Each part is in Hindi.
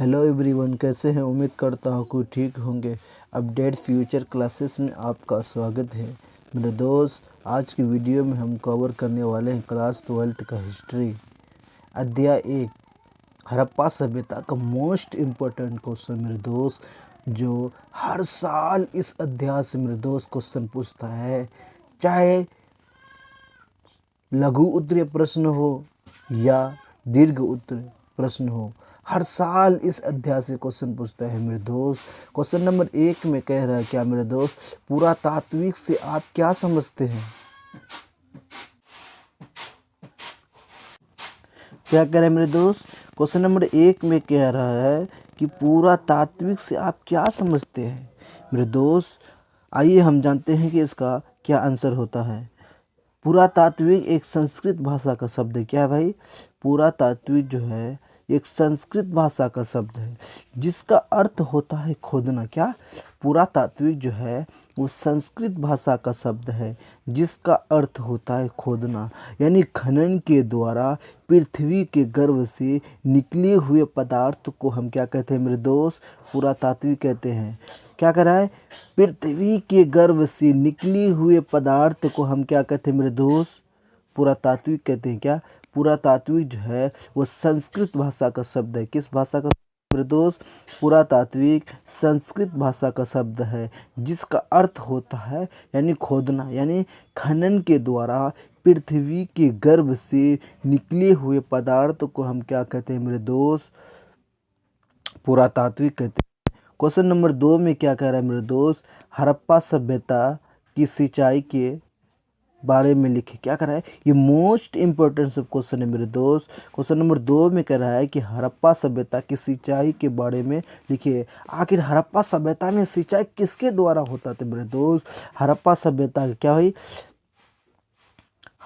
हेलो एवरीवन, कैसे हैं? उम्मीद करता हूँ कि ठीक होंगे। अपडेट फ्यूचर क्लासेस में आपका स्वागत है। मेरे दोस्त, आज की वीडियो में हम कवर करने वाले हैं क्लास 12th का हिस्ट्री, अध्याय 1 हड़प्पा सभ्यता का मोस्ट इम्पोर्टेंट क्वेश्चन मेरे दोस्त, जो हर साल इस अध्याय से मेरे दोस्त क्वेश्चन पूछता है। चाहे लघु उत्तरीय प्रश्न हो या दीर्घ उत्तरीय प्रश्न हो, हर साल इस अध्याय से क्वेश्चन पूछता है मेरे दोस्त। क्वेश्चन नंबर 1 में कह रहा है, क्या मेरे दोस्त, पुरातात्विक से आप क्या समझते हैं? क्या कह रहे हैं मेरे दोस्त? क्वेश्चन नंबर 1 में कह रहा है कि पुरातात्विक से आप क्या समझते हैं? मेरे दोस्त, आइए हम जानते हैं कि इसका क्या आंसर होता है। पुरातात्विक एक संस्कृत भाषा का शब्द है। क्या है भाई? पुरातात्विक जो है एक संस्कृत भाषा का शब्द है जिसका अर्थ होता है खोदना। क्या? पुरातात्विक जो है वो संस्कृत भाषा का शब्द है जिसका अर्थ होता है खोदना, यानी खनन के द्वारा पृथ्वी के गर्भ से निकले हुए पदार्थ को हम क्या कहते हैं मेरे दोस्त? पुरातात्विक कहते हैं। क्या कर रहा है? पृथ्वी के गर्भ से निकले हुए पदार्थ को हम क्या कहते हैं मेरे दोस्त? पुरातात्विक कहते हैं। क्या? पुरातात्विक जो है वो संस्कृत भाषा का शब्द है। किस भाषा का मेरे दोस्त? पुरातात्विक संस्कृत भाषा का शब्द है जिसका अर्थ होता है यानी खोदना, यानी खनन के द्वारा पृथ्वी के गर्भ से निकले हुए पदार्थ को हम क्या कहते हैं मेरे दोस्त? पुरातात्विक कहते हैं। क्वेश्चन नंबर 2 में क्या कह रहा है मेरे दोस्त? हड़प्पा सभ्यता की सिंचाई के बारे में लिखे। क्या कर रहा है? ये मोस्ट इम्पोर्टेंट सब क्वेश्चन है मेरे दोस्त। क्वेश्चन नंबर 2 में कह रहा है कि हड़प्पा सभ्यता की सिंचाई के बारे में लिखिए। आखिर हड़प्पा सभ्यता में सिंचाई किसके द्वारा होता था मेरे दोस्त? हड़प्पा सभ्यता क्या हुई?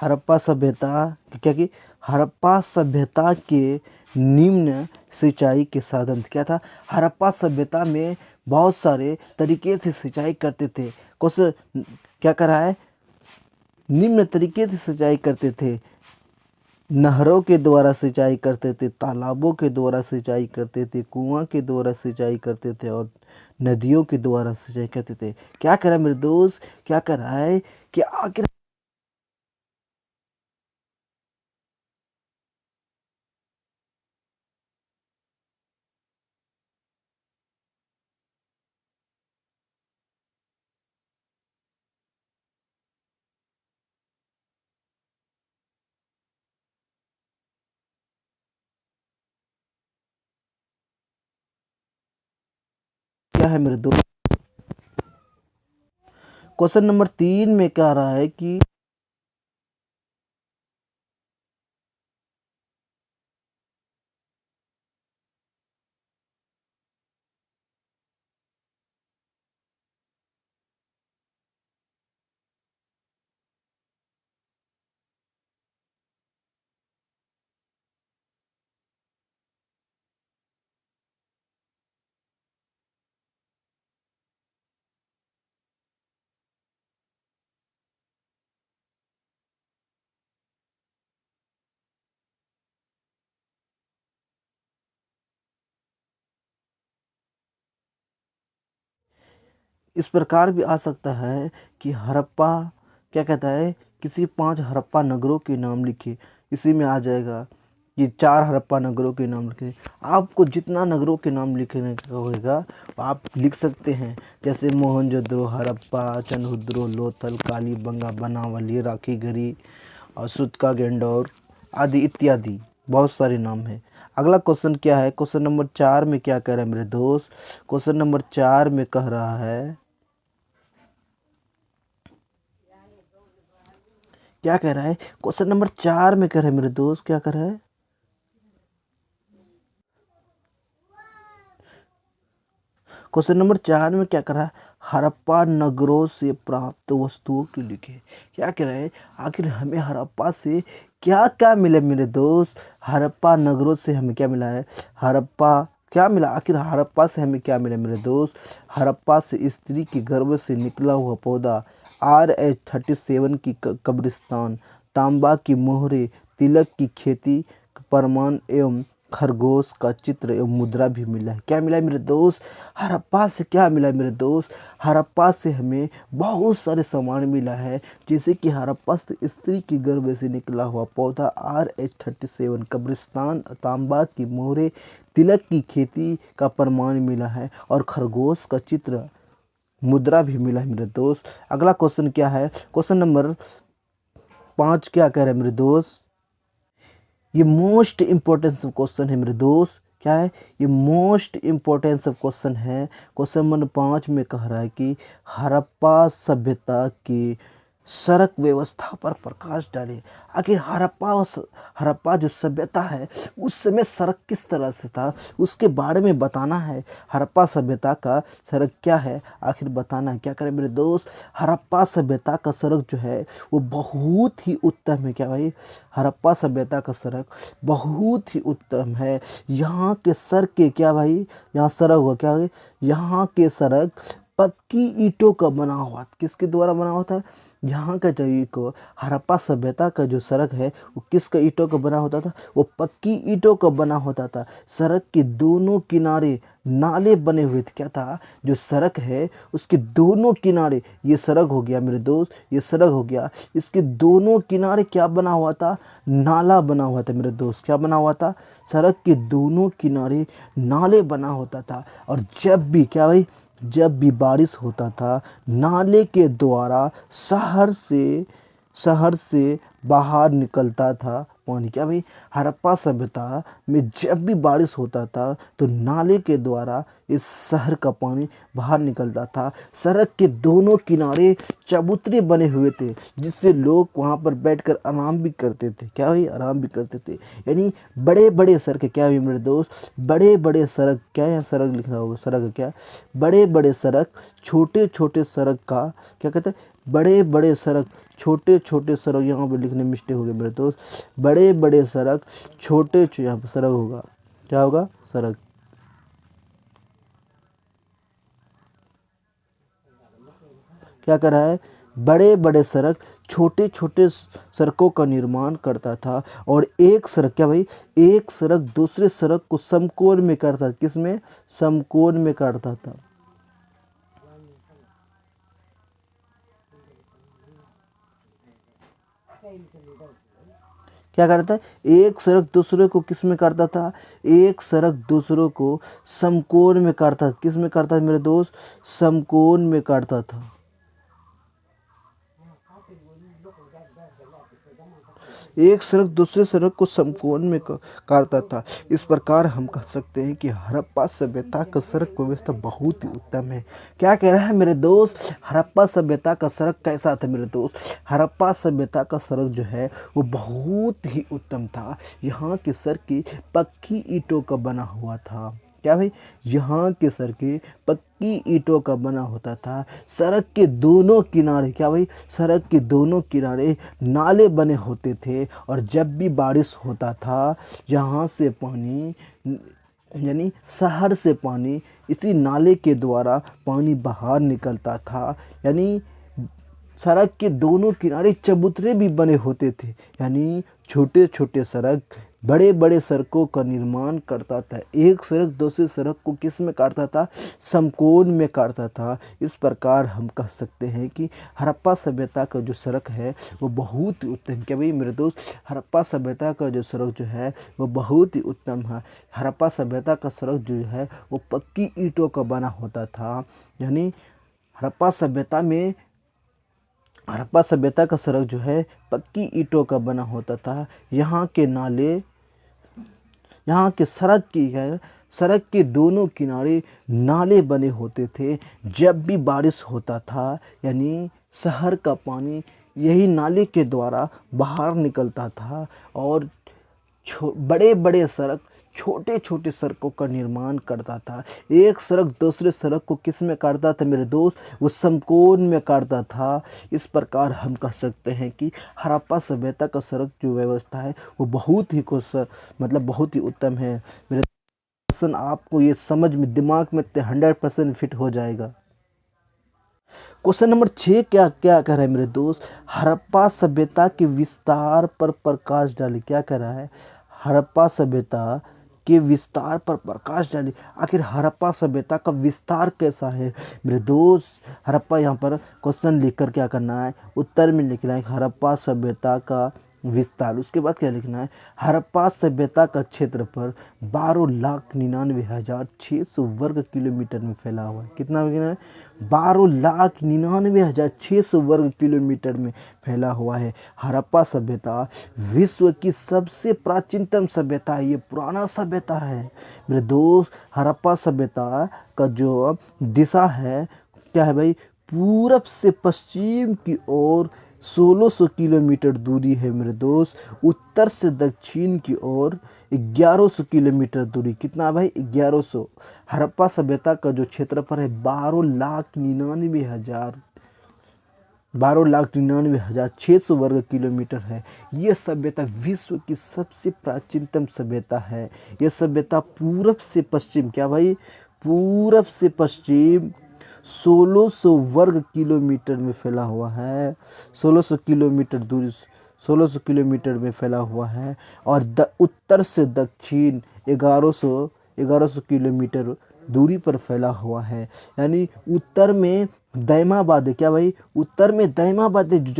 हड़प्पा सभ्यता क्या की? हड़प्पा सभ्यता के निम्न सिंचाई के साधन क्या था? हड़प्पा सभ्यता में बहुत सारे तरीके से सिंचाई करते थे। क्वेश्चन क्या कर रहा है? निम्न तरीके से सिंचाई करते थे। नहरों के द्वारा सिंचाई करते थे, तालाबों के द्वारा सिंचाई करते थे, कुआं के द्वारा सिंचाई करते थे और नदियों के द्वारा सिंचाई करते थे। क्या कर रहा है मेरे दोस्त? क्या कर रहा है कि आखिर क्या है मेरे दोस्त? क्वेश्चन नंबर 3 में कह रहा है कि इस प्रकार भी आ सकता है कि हड़प्पा क्या कहता है, किसी 5 हड़प्पा नगरों के नाम लिखे। इसी में आ जाएगा कि 4 हड़प्पा नगरों के नाम लिखे। आपको जितना नगरों के नाम लिखने का होगा आप लिख सकते हैं, जैसे मोहनजोदड़ो, हड़प्पा, चंद्रहुद्रो, लोथल, कालीबंगा, बनावली, राखीगढ़ी और सुतका गेंडोर आदि इत्यादि बहुत सारे नाम हैं। अगला क्वेश्चन क्या है? क्वेश्चन नंबर 4 में क्या कह रहा है मेरे दोस्त? क्वेश्चन नंबर 4 में कह रहा है, क्या कह रहा है? क्वेश्चन नंबर 4 में कह रहा है मेरे दोस्त, क्या कर रहा है? क्वेश्चन नंबर 4 में क्या कर रहा है? हड़प्पा नगरों से प्राप्त वस्तुओं की लिखे। क्या कह रहा है? आखिर हमें हड़प्पा से क्या क्या मिला मेरे दोस्त? हड़प्पा नगरों से हमें क्या मिला है? हड़प्पा क्या मिला? आखिर हड़प्पा से हमें क्या मिला मेरे दोस्त? हड़प्पा से स्त्री के गर्भ से निकला हुआ पौधा, RH-37 की कब्रिस्तान, तांबा की मोहरें, तिलक की खेती, प्रमाण एवं खरगोश का चित्र एवं मुद्रा भी मिला है। क्या मिला है मेरे दोस्त? हड़प्पा से क्या मिला है मेरे दोस्त? हड़प्पा से हमें बहुत सारे सामान मिला है, जैसे कि हड़प्पा से स्त्री की गर्भ से निकला हुआ पौधा RH37, कब्रिस्तान, तांबा की मोहरें, तिलक की खेती का प्रमाण मिला है और खरगोश का चित्र मुद्रा भी मिला है मेरे दोस्त। अगला क्वेश्चन क्या है? क्वेश्चन नंबर 5 क्या कह रहे हैं मेरे दोस्त? ये मोस्ट इम्पोर्टेंस क्वेश्चन है मेरे दोस्त। क्या है? ये मोस्ट इम्पोर्टेंस क्वेश्चन है। क्वेश्चन नंबर 5 में कह रहा है कि हड़प्पा सभ्यता की सड़क व्यवस्था पर प्रकाश डाले। आखिर हड़प्पा जो सभ्यता है उस समय सड़क किस तरह से था, उसके बारे में बताना है। हड़प्पा सभ्यता का सड़क क्या है, आखिर बताना है। क्या करें मेरे दोस्त? हड़प्पा सभ्यता का सड़क जो है वो बहुत ही उत्तम है। क्या भाई? हड़प्पा सभ्यता का सड़क बहुत ही उत्तम है। यहाँ के सड़क के क्या भाई, यहाँ सड़क हुआ क्या भाई? यहाँ के सड़क पक्की ईंटों का बना हुआ। किसके द्वारा बना हुआ था? यहाँ का जो को हड़प्पा सभ्यता का जो सड़क है वो किसका ईंटों का बना होता था? वो पक्की ईंटों का बना होता था। सड़क के दोनों किनारे नाले बने हुए थे। क्या था? जो सड़क है उसके दोनों किनारे, ये सड़क हो गया मेरे दोस्त, ये सड़क हो गया, इसके दोनों किनारे क्या बना हुआ था? नाला बना हुआ था मेरे दोस्त। क्या बना हुआ था? सड़क के दोनों किनारे नाले बना होता था। और जब भी क्या भाई, जब भी बारिश होता था नाले के द्वारा शहर से बाहर निकलता था पानी। क्या भाई? हड़प्पा सभ्यता में जब भी बारिश होता था तो नाले के द्वारा इस शहर का पानी बाहर निकलता था। सड़क के दोनों किनारे चबूतरे बने हुए थे जिससे लोग वहाँ पर बैठकर आराम भी करते थे। क्या भाई? आराम भी करते थे। यानी बड़े बड़े सड़क, क्या हुई मेरे दोस्त? बड़े बड़े सड़क, क्या यहाँ सड़क लिख रहा होगा? सड़क है क्या? बड़े बड़े सड़क, छोटे छोटे सड़क का क्या कहते हैं? बड़े बड़े सड़क, छोटे छोटे सड़क, यहाँ पे लिखने में मिस्टेक हो गया मेरे दोस्त। बड़े बड़े सड़क, छोटे यहाँ पर सड़क होगा, क्या होगा? सड़क। क्या कर रहा है? बड़े बड़े सड़क छोटे छोटे सड़कों का निर्माण करता था। और एक सड़क, क्या भाई? एक सड़क दूसरे सड़क को समकोण में काटता था। किसमें? समकोण में काटता था। क्या करता है? एक सड़क दूसरे को किस में काटता था? एक सड़क दूसरों को समकोण में काटता था। किस में काटता था मेरे दोस्त? समकोण में काटता था। एक सड़क दूसरे सड़क को समकोण में काटता था। इस प्रकार हम कह सकते हैं कि हड़प्पा सभ्यता का सड़क व्यवस्था बहुत ही उत्तम है। क्या कह रहा है मेरे दोस्त? हड़प्पा सभ्यता का सड़क कैसा था मेरे दोस्त? हड़प्पा सभ्यता का सड़क जो है वो बहुत ही उत्तम था। यहाँ की सड़कें पक्की ईंटों का बना हुआ था। क्या भाई? यहाँ की सड़कें पक्की ईंटों का बना होता था। सड़क के दोनों किनारे, क्या भाई? सड़क के दोनों किनारे नाले बने होते थे और जब भी बारिश होता था यहाँ से पानी, यानी शहर से पानी इसी नाले के द्वारा पानी बाहर निकलता था। यानी सड़क के दोनों किनारे चबूतरे भी बने होते थे। यानी छोटे छोटे सड़क बड़े बड़े सड़कों का निर्माण करता था। एक सड़क दूसरी सड़क को किस में काटता था? समकोण में काटता था। इस प्रकार हम कह सकते हैं कि हड़प्पा सभ्यता का जो सड़क है वो बहुत ही उत्तम। क्या भाई मेरे दोस्त? हड़प्पा सभ्यता का जो सड़क जो है वो बहुत ही उत्तम है। हड़प्पा सभ्यता का सड़क जो है वो पक्की ईंटों का बना होता था। यानी हड़प्पा सभ्यता में हड़प्पा सभ्यता का सड़क जो है पक्की ईंटों का बना होता था। यहाँ के नाले, यहाँ के सड़क की है, सड़क के दोनों किनारे नाले बने होते थे। जब भी बारिश होता था यानी शहर का पानी यही नाले के द्वारा बाहर निकलता था और बड़े बड़े सड़क छोटे छोटे सड़कों का निर्माण करता था। एक सड़क दूसरे सड़क को किस में काटता था मेरे दोस्त? वो समकोण में काटता था। इस प्रकार हम कह सकते हैं कि हड़प्पा सभ्यता का सड़क जो व्यवस्था है वो बहुत ही मतलब बहुत ही उत्तम है। मेरे क्वेश्चन आपको ये समझ में दिमाग में 100% फिट हो जाएगा। क्वेश्चन नंबर 6 क्या क्या कह रहा है मेरे दोस्त? हड़प्पा सभ्यता के विस्तार पर प्रकाश डाले। क्या कह रहा है? हड़प्पा सभ्यता के विस्तार पर प्रकाश डाली। आखिर हड़प्पा सभ्यता का विस्तार कैसा है मेरे दोस्त। हड़प्पा यहाँ पर क्वेश्चन लिखकर क्या करना है, उत्तर में लिखना है हड़प्पा सभ्यता का विस्तार। उसके बाद क्या लिखना है, हड़प्पा सभ्यता का क्षेत्रफल 12,99,600 वर्ग किलोमीटर में फैला हुआ है। कितना लिखना है, 12,99,600 वर्ग किलोमीटर में फैला हुआ है। हड़प्पा सभ्यता विश्व की सबसे प्राचीनतम सभ्यता है, ये पुराना सभ्यता है मेरे दोस्त। हड़प्पा सभ्यता का जो दिशा है क्या है भाई, पूरब से पश्चिम की ओर 1600 किलोमीटर दूरी है मेरे दोस्त। उत्तर से दक्षिण की ओर 1100 किलोमीटर दूरी। कितना भाई, 1100। हड़प्पा सभ्यता का जो क्षेत्रफल है 12,99,600 वर्ग किलोमीटर है। ये सभ्यता विश्व की सबसे प्राचीनतम सभ्यता है। ये सभ्यता पूरब से पश्चिम, क्या भाई, पूरब से पश्चिम 1600 वर्ग किलोमीटर में फैला हुआ है। 1600 किलोमीटर दूरी, 1600 किलोमीटर में फैला हुआ है। और उत्तर से दक्षिण 1100 किलोमीटर दूरी पर फैला हुआ है। यानी उत्तर में दैमाबाद है, क्या भाई, उत्तर में दैमाबाद है, जो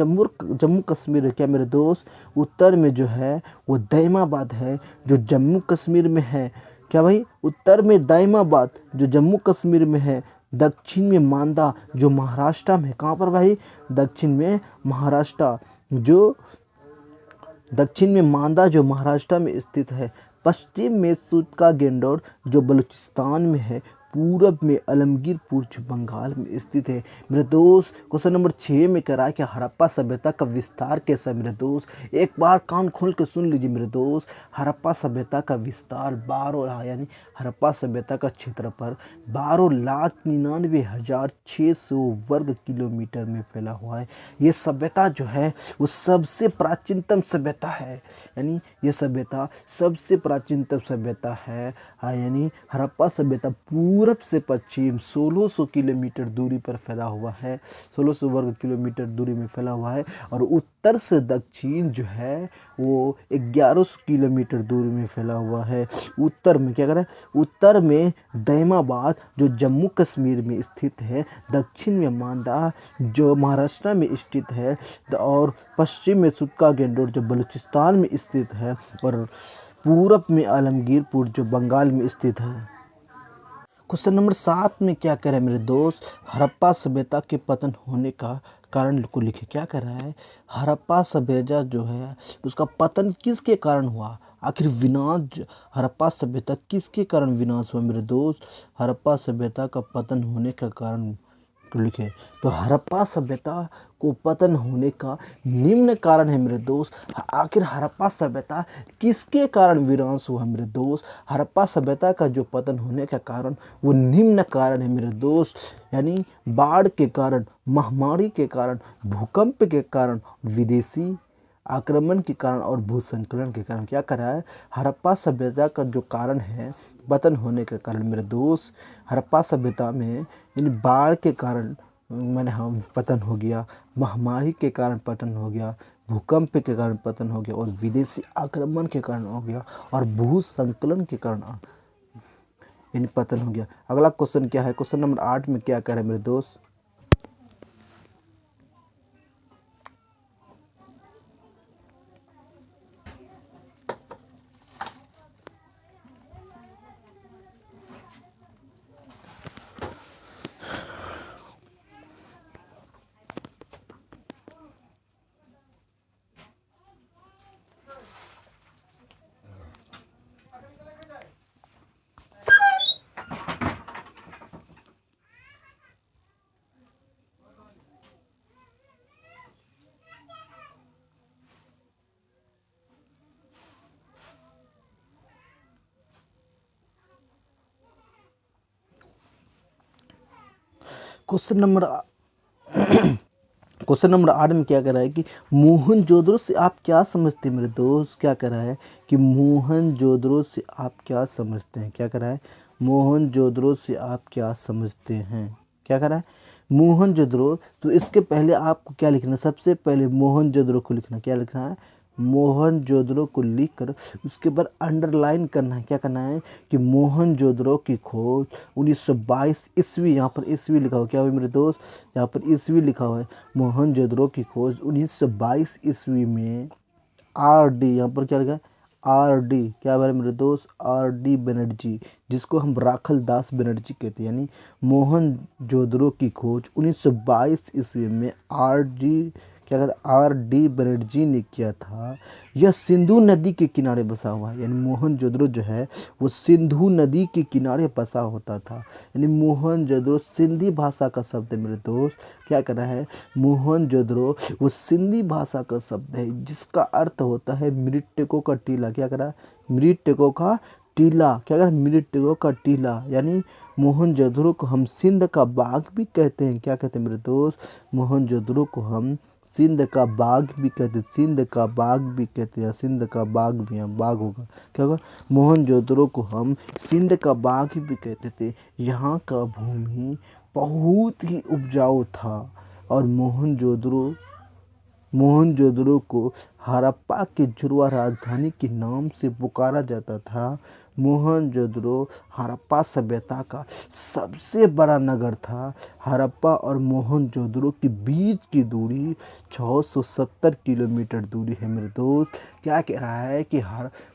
जम्मू कश्मीर है, क्या मेरे दोस्त, उत्तर में जो है वो दैमाबाद है जो जम्मू कश्मीर में है। क्या भाई, उत्तर में दैमाबाद जो जम्मू कश्मीर में है। दक्षिण में मांदा जो महाराष्ट्र में है। कहाँ पर भाई, दक्षिण में महाराष्ट्र, जो दक्षिण में मांदा जो महाराष्ट्र में स्थित है। पश्चिम में सूटका गेंडोर जो बलूचिस्तान में है। पूरब में आलमगीरपुर जो बंगाल में स्थित है मेरे दोस्त। क्वेश्चन नंबर 6 में कह रहा है कि हड़प्पा सभ्यता का विस्तार कैसा है मेरे दोस्त। एक बार कान खोल के सुन लीजिए मेरे दोस्त। हड़प्पा सभ्यता का विस्तार 12, यानी हड़प्पा सभ्यता का क्षेत्रफल 12,99,600 वर्ग किलोमीटर में फैला हुआ है। ये सभ्यता जो है वो सबसे प्राचीनतम सभ्यता है, यानी ये सभ्यता सबसे प्राचीनतम सभ्यता है। यानी हड़प्पा सभ्यता पूरब से पश्चिम 1600 किलोमीटर दूरी पर फैला हुआ है। 1600 वर्ग किलोमीटर दूरी में फैला हुआ है। और उत्तर से दक्षिण जो है वो 1100 किलोमीटर दूरी में फैला हुआ है। उत्तर में क्या करें, उत्तर में दैमाबाद जो जम्मू कश्मीर में स्थित है। दक्षिण में मांदा जो महाराष्ट्र में स्थित है। और पश्चिम में सूटका गेंडोर जो बलूचिस्तान में स्थित है। और पूरब में आलमगीरपुर जो बंगाल में स्थित है। क्वेश्चन नंबर 7 में क्या कह रहा है मेरे दोस्त, हड़प्पा सभ्यता के पतन होने का कारण को लिखे। क्या कह रहा है, हड़प्पा सभ्यता जो है उसका पतन किसके कारण हुआ। आखिर विनाश, हड़प्पा सभ्यता किसके कारण विनाश हुआ मेरे दोस्त। हड़प्पा सभ्यता का पतन होने का कारण लिखे। तो हड़प्पा सभ्यता को पतन होने का निम्न कारण है मेरे दोस्त। आखिर हड़प्पा सभ्यता किसके कारण विनाश हुआ मेरे दोस्त। हड़प्पा सभ्यता का जो पतन होने का कारण वो निम्न कारण है मेरे दोस्त। यानी बाढ़ के कारण, महामारी के कारण, भूकंप के कारण, विदेशी आक्रमण के कारण और भूसंकलन के कारण क्या करा है, हड़प्पा सभ्यता का जो कारण है पतन होने के कारण मेरे दोस्त। हड़प्पा सभ्यता में इन बाढ़ के कारण मैंने हम पतन हो गया, महामारी के कारण पतन हो गया, भूकंप के कारण पतन हो गया और विदेशी आक्रमण के कारण हो गया और भूसंकलन के कारण इन पतन हो गया। अगला क्वेश्चन क्या है, क्वेश्चन नंबर 8 में क्या कह रहे हैं मेरे दोस्त। क्वेश्चन नंबर 8 में क्या कह रहा है कि मोहनजोदड़ो से आप क्या समझते हैं मेरे दोस्त। क्या कह रहा है कि मोहनजोदड़ो से आप क्या समझते हैं। क्या कह रहा है, मोहनजोदड़ो से आप क्या समझते हैं। क्या कह रहा है, मोहनजोदड़ो। तो इसके पहले आपको क्या लिखना है, सबसे पहले मोहनजोदड़ो को लिखना। क्या लिखना है, मोहनजोदड़ो को लिख कर उसके बाद अंडरलाइन करना है। क्या करना है कि मोहनजोदड़ो की खोज 1922 ईस्वी, यहाँ पर ईस्वी लिखा हुआ, क्या हुआ मेरे दोस्त, यहाँ पर ईस्वी लिखा हुआ है। मोहनजोदड़ो की खोज 1922 ईस्वी में आर डी, यहाँ पर क्या लिखा है, आर डी, क्या है मेरे दोस्त, आर डी बनर्जी, जिसको हम राखल दास बनर्जी कहते हैं। यानी मोहनजोदड़ो की खोज 1922 ईस्वी में आर डी, क्या कहते हैं, आर डी बनर्जी ने किया था। यह सिंधु नदी के किनारे बसा हुआ है। यानी मोहनजोदड़ो जो है वो सिंधु नदी के किनारे बसा होता था। यानी मोहनजोदड़ो सिंधी भाषा का शब्द है मेरे दोस्त। क्या कर रहा है, मोहनजोदड़ो वो सिंधी भाषा का शब्द है जिसका अर्थ होता है मृतकों का टीला। क्या कर रहा है, मृतकों का टीला, क्या कर रहा है, मृतकों का टीला। यानी मोहनजोदड़ो को हम सिंध का बाग भी कहते हैं। क्या कहते हैं मेरे दोस्त, मोहनजोदड़ो को हम सिंध का बाग भी कहते हैं, सिंध का बाग भी कहते हैं, सिंध का बाग भी, यहाँ बाग होगा, क्या होगा, मोहनजोदड़ो को हम सिंध का बाग भी कहते थे। यहाँ का भूमि बहुत ही उपजाऊ था और मोहनजोदड़ो को हड़प्पा के जुड़वा राजधानी के नाम से पुकारा जाता था। मोहनजोदड़ो हड़प्पा सभ्यता का सबसे बड़ा नगर था। हड़प्पा और मोहनजोदड़ो के बीच की दूरी 670 किलोमीटर दूरी है मेरे दोस्त। क्या कह रहा है कि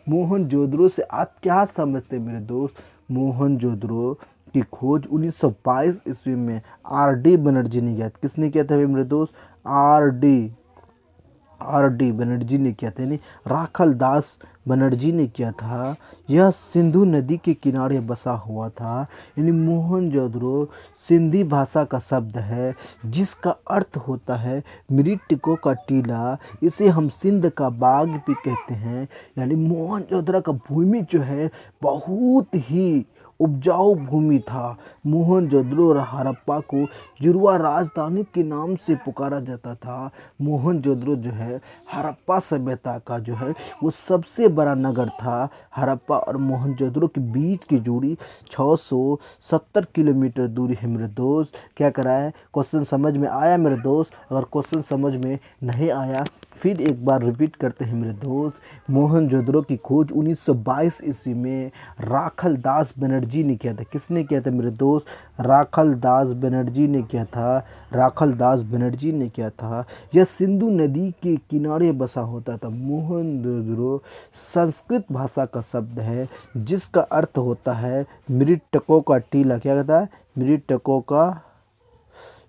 मोहनजोदड़ो से आप क्या समझते हैं मेरे दोस्त, मोहनजोदड़ो की खोज 1922 ईस्वी में आर डी बनर्जी ने किया। किसने किया था मेरे दोस्त, आर डी बनर्जी ने किया था, यानी राखल दास बनर्जी ने किया था। यह सिंधु नदी के किनारे बसा हुआ था। यानी मोहनजोदड़ो सिंधी भाषा का शब्द है जिसका अर्थ होता है मृतकों का टीला। इसे हम सिंध का बाग भी कहते हैं। यानी मोहनजोदड़ो का भूमि जो है बहुत ही उपजाऊ भूमि था। मोहनजोदड़ो और हड़प्पा को जुड़वा राजधानी के नाम से पुकारा जाता था। मोहनजोदड़ो जो है हड़प्पा सभ्यता का जो है वो सबसे बड़ा नगर था। हड़प्पा और मोहनजोदड़ो के बीच की दूरी 670 किलोमीटर दूरी है मेरे दोस्त। क्या करा है, क्वेश्चन समझ में आया मेरे दोस्त? अगर क्वेश्चन समझ में नहीं आया फिर एक बार रिपीट करते हैं मेरे दोस्त। मोहनजोदड़ो की खोज 1922 ईस्वी में राखल दास बनर्जी ने किया था। किसने किया था मेरे दोस्त, राखल दास बनर्जी ने किया था, राखल दास बनर्जी ने किया था। यह सिंधु नदी के किनारे बसा होता था। मोहनजोदड़ो संस्कृत भाषा का शब्द है जिसका अर्थ होता है मृतकों का टीला। क्या कहता है,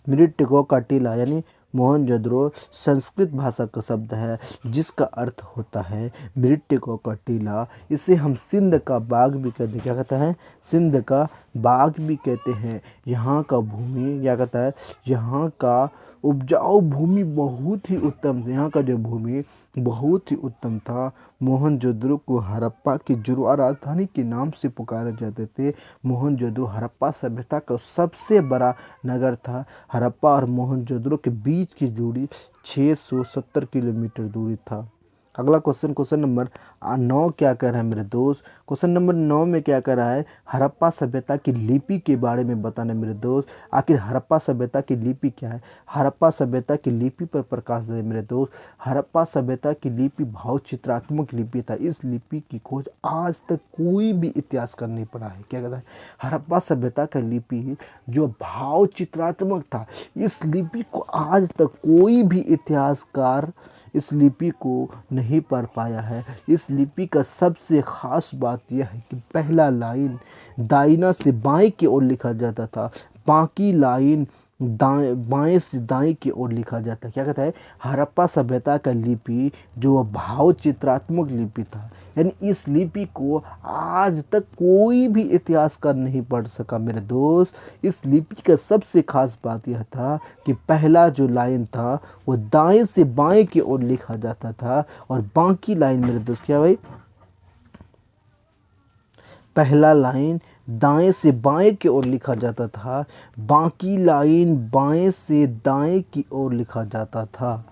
मृतकों का टीला। यानी मोहनजोदड़ो संस्कृत भाषा का शब्द है जिसका अर्थ होता है मृतकों का टीला। इसे हम सिंध का बाग भी कहते हैं। क्या कहते हैं, सिंध का बाग भी कहते हैं। यहाँ का भूमि, क्या कहता है, यहाँ का उपजाऊ भूमि बहुत ही उत्तम था। यहाँ का जो भूमि बहुत ही उत्तम था। मोहनजोदड़ो को हड़प्पा की जुड़वा राजधानी के नाम से पुकारे जाते थे। मोहनजोदड़ो हड़प्पा सभ्यता का सबसे बड़ा नगर था। हड़प्पा और मोहनजोदड़ो के बीच की दूरी 670 किलोमीटर दूरी था। अगला क्वेश्चन नंबर 9 क्या कह रहा है मेरे दोस्त, क्वेश्चन नंबर 9 में क्या कह रहा है, हड़प्पा सभ्यता की लिपि के बारे में बताना मेरे दोस्त। आखिर हड़प्पा सभ्यता की लिपि क्या है, हड़प्पा सभ्यता की लिपि पर प्रकाश दे मेरे दोस्त। हड़प्पा सभ्यता की लिपि भाव चित्रात्मक लिपि था। इस लिपि की खोज आज तक कोई भी इतिहासकार नहीं पढ़ा है। क्या कहता है, हड़प्पा सभ्यता का लिपि जो भाव चित्रात्मक था, इस लिपि को आज तक कोई भी इतिहासकार इस लिपि को नहीं पढ़ पाया है। इस लिपि का सबसे ख़ास बात यह है कि पहला लाइन दाहिना से बाएं की ओर लिखा जाता था, बाकी लाइन बाएं से दाएं की ओर लिखा जाता है। क्या कहता है, हड़प्पा सभ्यता का लिपि जो भाव चित्रात्मक लिपि था। यानी इस लिपि को आज तक कोई भी इतिहासकार नहीं पढ़ सका मेरे दोस्त। इस लिपि का सबसे खास बात यह था कि पहला जो लाइन था वो दाएं से बाएं की ओर लिखा जाता था और बाकी लाइन मेरे दोस्त, क्या भाई, पहला लाइन दाएं से बाएं की ओर लिखा जाता था, बाकी लाइन बाएं से दाएं की ओर लिखा जाता था।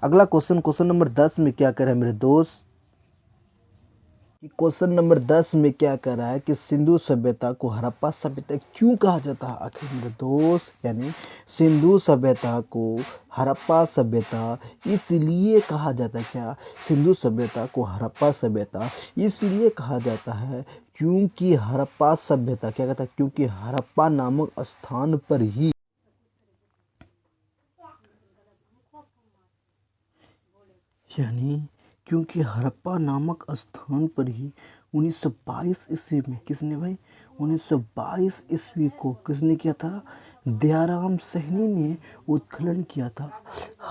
अगला क्वेश्चन नंबर 10 में क्या कह रहा है मेरे दोस्त, कि क्वेश्चन नंबर 10 में क्या कह रहा है कि सिंधु सभ्यता को हड़प्पा सभ्यता क्यों कहा जाता है आखिर मेरे दोस्त। यानी सिंधु सभ्यता को हड़प्पा सभ्यता इसलिए कहा जाता है, क्या सिंधु सभ्यता को हड़प्पा सभ्यता इसलिए कहा जाता है क्योंकि हड़प्पा सभ्यता क्या कहता है, क्योंकि हड़प्पा नामक स्थान पर ही यानी क्योंकि हड़प्पा नामक स्थान पर ही 1922 ईस्वी में किसने भाई 1922 ईस्वी को किसने किया था, दयाराम साहनी ने उत्खनन किया था।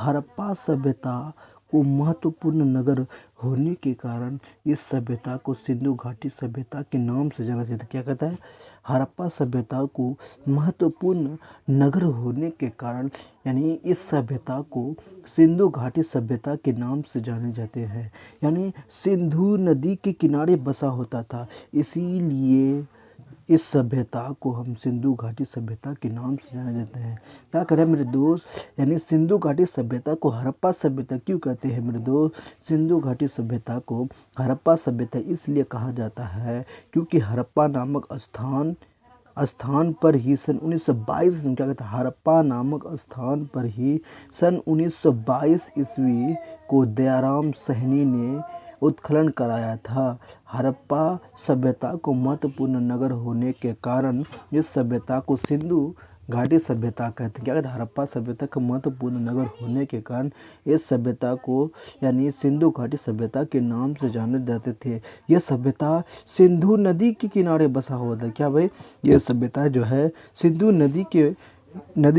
हड़प्पा सभ्यता को महत्वपूर्ण नगर होने के कारण इस सभ्यता को सिंधु घाटी सभ्यता के नाम से जाना जाता है। क्या कहता है, हड़प्पा सभ्यता को महत्वपूर्ण नगर होने के कारण यानी इस सभ्यता को सिंधु घाटी सभ्यता के नाम से जाने जाते हैं। यानी सिंधु नदी के किनारे बसा होता था, इसीलिए इस सभ्यता को हम सिंधु घाटी सभ्यता के नाम से जाने जाते हैं। क्या करें मेरे दोस्त, यानी सिंधु घाटी सभ्यता को हड़प्पा सभ्यता क्यों कहते हैं मेरे दोस्त। सिंधु घाटी सभ्यता को हड़प्पा सभ्यता इसलिए कहा जाता है क्योंकि हड़प्पा नामक स्थान पर ही सन 1922 में क्या कहता है, हड़प्पा नामक स्थान पर ही सन 1922 ईस्वी को दयाराम साहनी ने उत्खनन कराया था। हड़प्पा सभ्यता को महत्वपूर्ण नगर होने के कारण इस सभ्यता को सिंधु घाटी सभ्यता कहते हैं। क्या कहते हैं, हड़प्पा सभ्यता का महत्वपूर्ण नगर होने के कारण इस सभ्यता को यानी सिंधु घाटी सभ्यता के नाम से जाने जाते थे। यह सभ्यता सिंधु नदी के किनारे बसा हुआ था। क्या भाई, यह सभ्यता जो है सिंधु नदी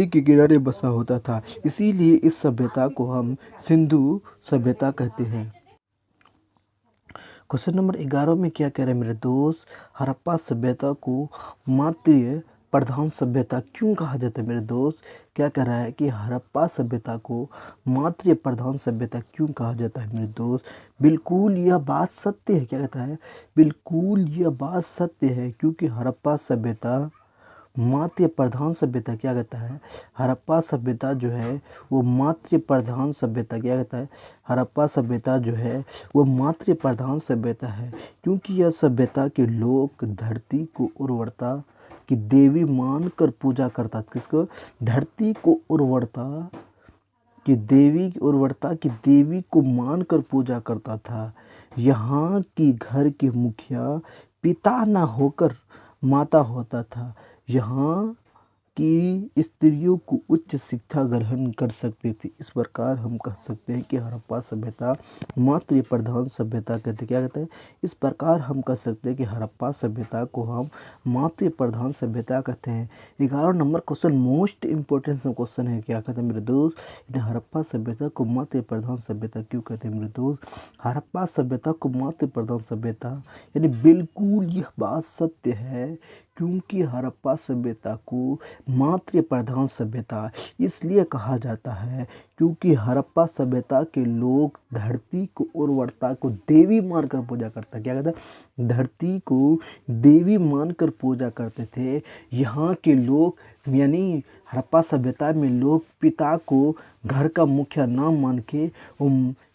के किनारे बसा होता था, इसीलिए इस सभ्यता को हम सिंधु सभ्यता कहते हैं। क्वेश्चन नंबर 11 में क्या कह रहे हैं मेरे दोस्त, हड़प्पा सभ्यता को मातृ प्रधान सभ्यता क्यों कहा जाता है मेरे दोस्त। क्या कह रहा है कि हड़प्पा सभ्यता को मातृ प्रधान सभ्यता क्यों कहा जाता है मेरे दोस्त। बिल्कुल यह बात सत्य है। क्या कहता है, बिल्कुल यह बात सत्य है क्योंकि हड़प्पा सभ्यता मातृ प्रधान सभ्यता क्या कहता है, हड़प्पा सभ्यता जो है वो मातृ प्रधान सभ्यता क्या कहता है, हड़प्पा सभ्यता जो है वो मातृ प्रधान सभ्यता है क्योंकि यह सभ्यता के लोग धरती को उर्वरता की देवी मानकर पूजा करता था। किसको, धरती को उर्वरता की देवी को मानकर पूजा करता था। यहाँ की घर के मुखिया पिता न होकर माता होता था। यहाँ की स्त्रियों को उच्च शिक्षा ग्रहण कर सकते थे। इस प्रकार हम कह सकते हैं कि हड़प्पा सभ्यता मातृ प्रधान सभ्यता कहते। क्या कहते हैं, इस प्रकार हम कह सकते हैं कि हड़प्पा सभ्यता को हम मातृ प्रधान सभ्यता कहते हैं। 11 number question most important question है। क्या कहते हैं मेरे दोस्त, हड़प्पा सभ्यता को मातृ प्रधान सभ्यता क्यों कहते हैं मेरे दोस्त। हड़प्पा सभ्यता को मातृ प्रधान सभ्यता यानी बिल्कुल यह बात सत्य है क्योंकि हड़प्पा सभ्यता को मातृ प्रधान सभ्यता इसलिए कहा जाता है क्योंकि हड़प्पा सभ्यता के लोग धरती को उर्वरता को देवी मानकर पूजा करता। क्या कहता है, धरती को देवी मानकर पूजा करते थे। यहाँ के लोग यानी हड़प्पा सभ्यता में लोग पिता को घर का मुखिया नाम मान के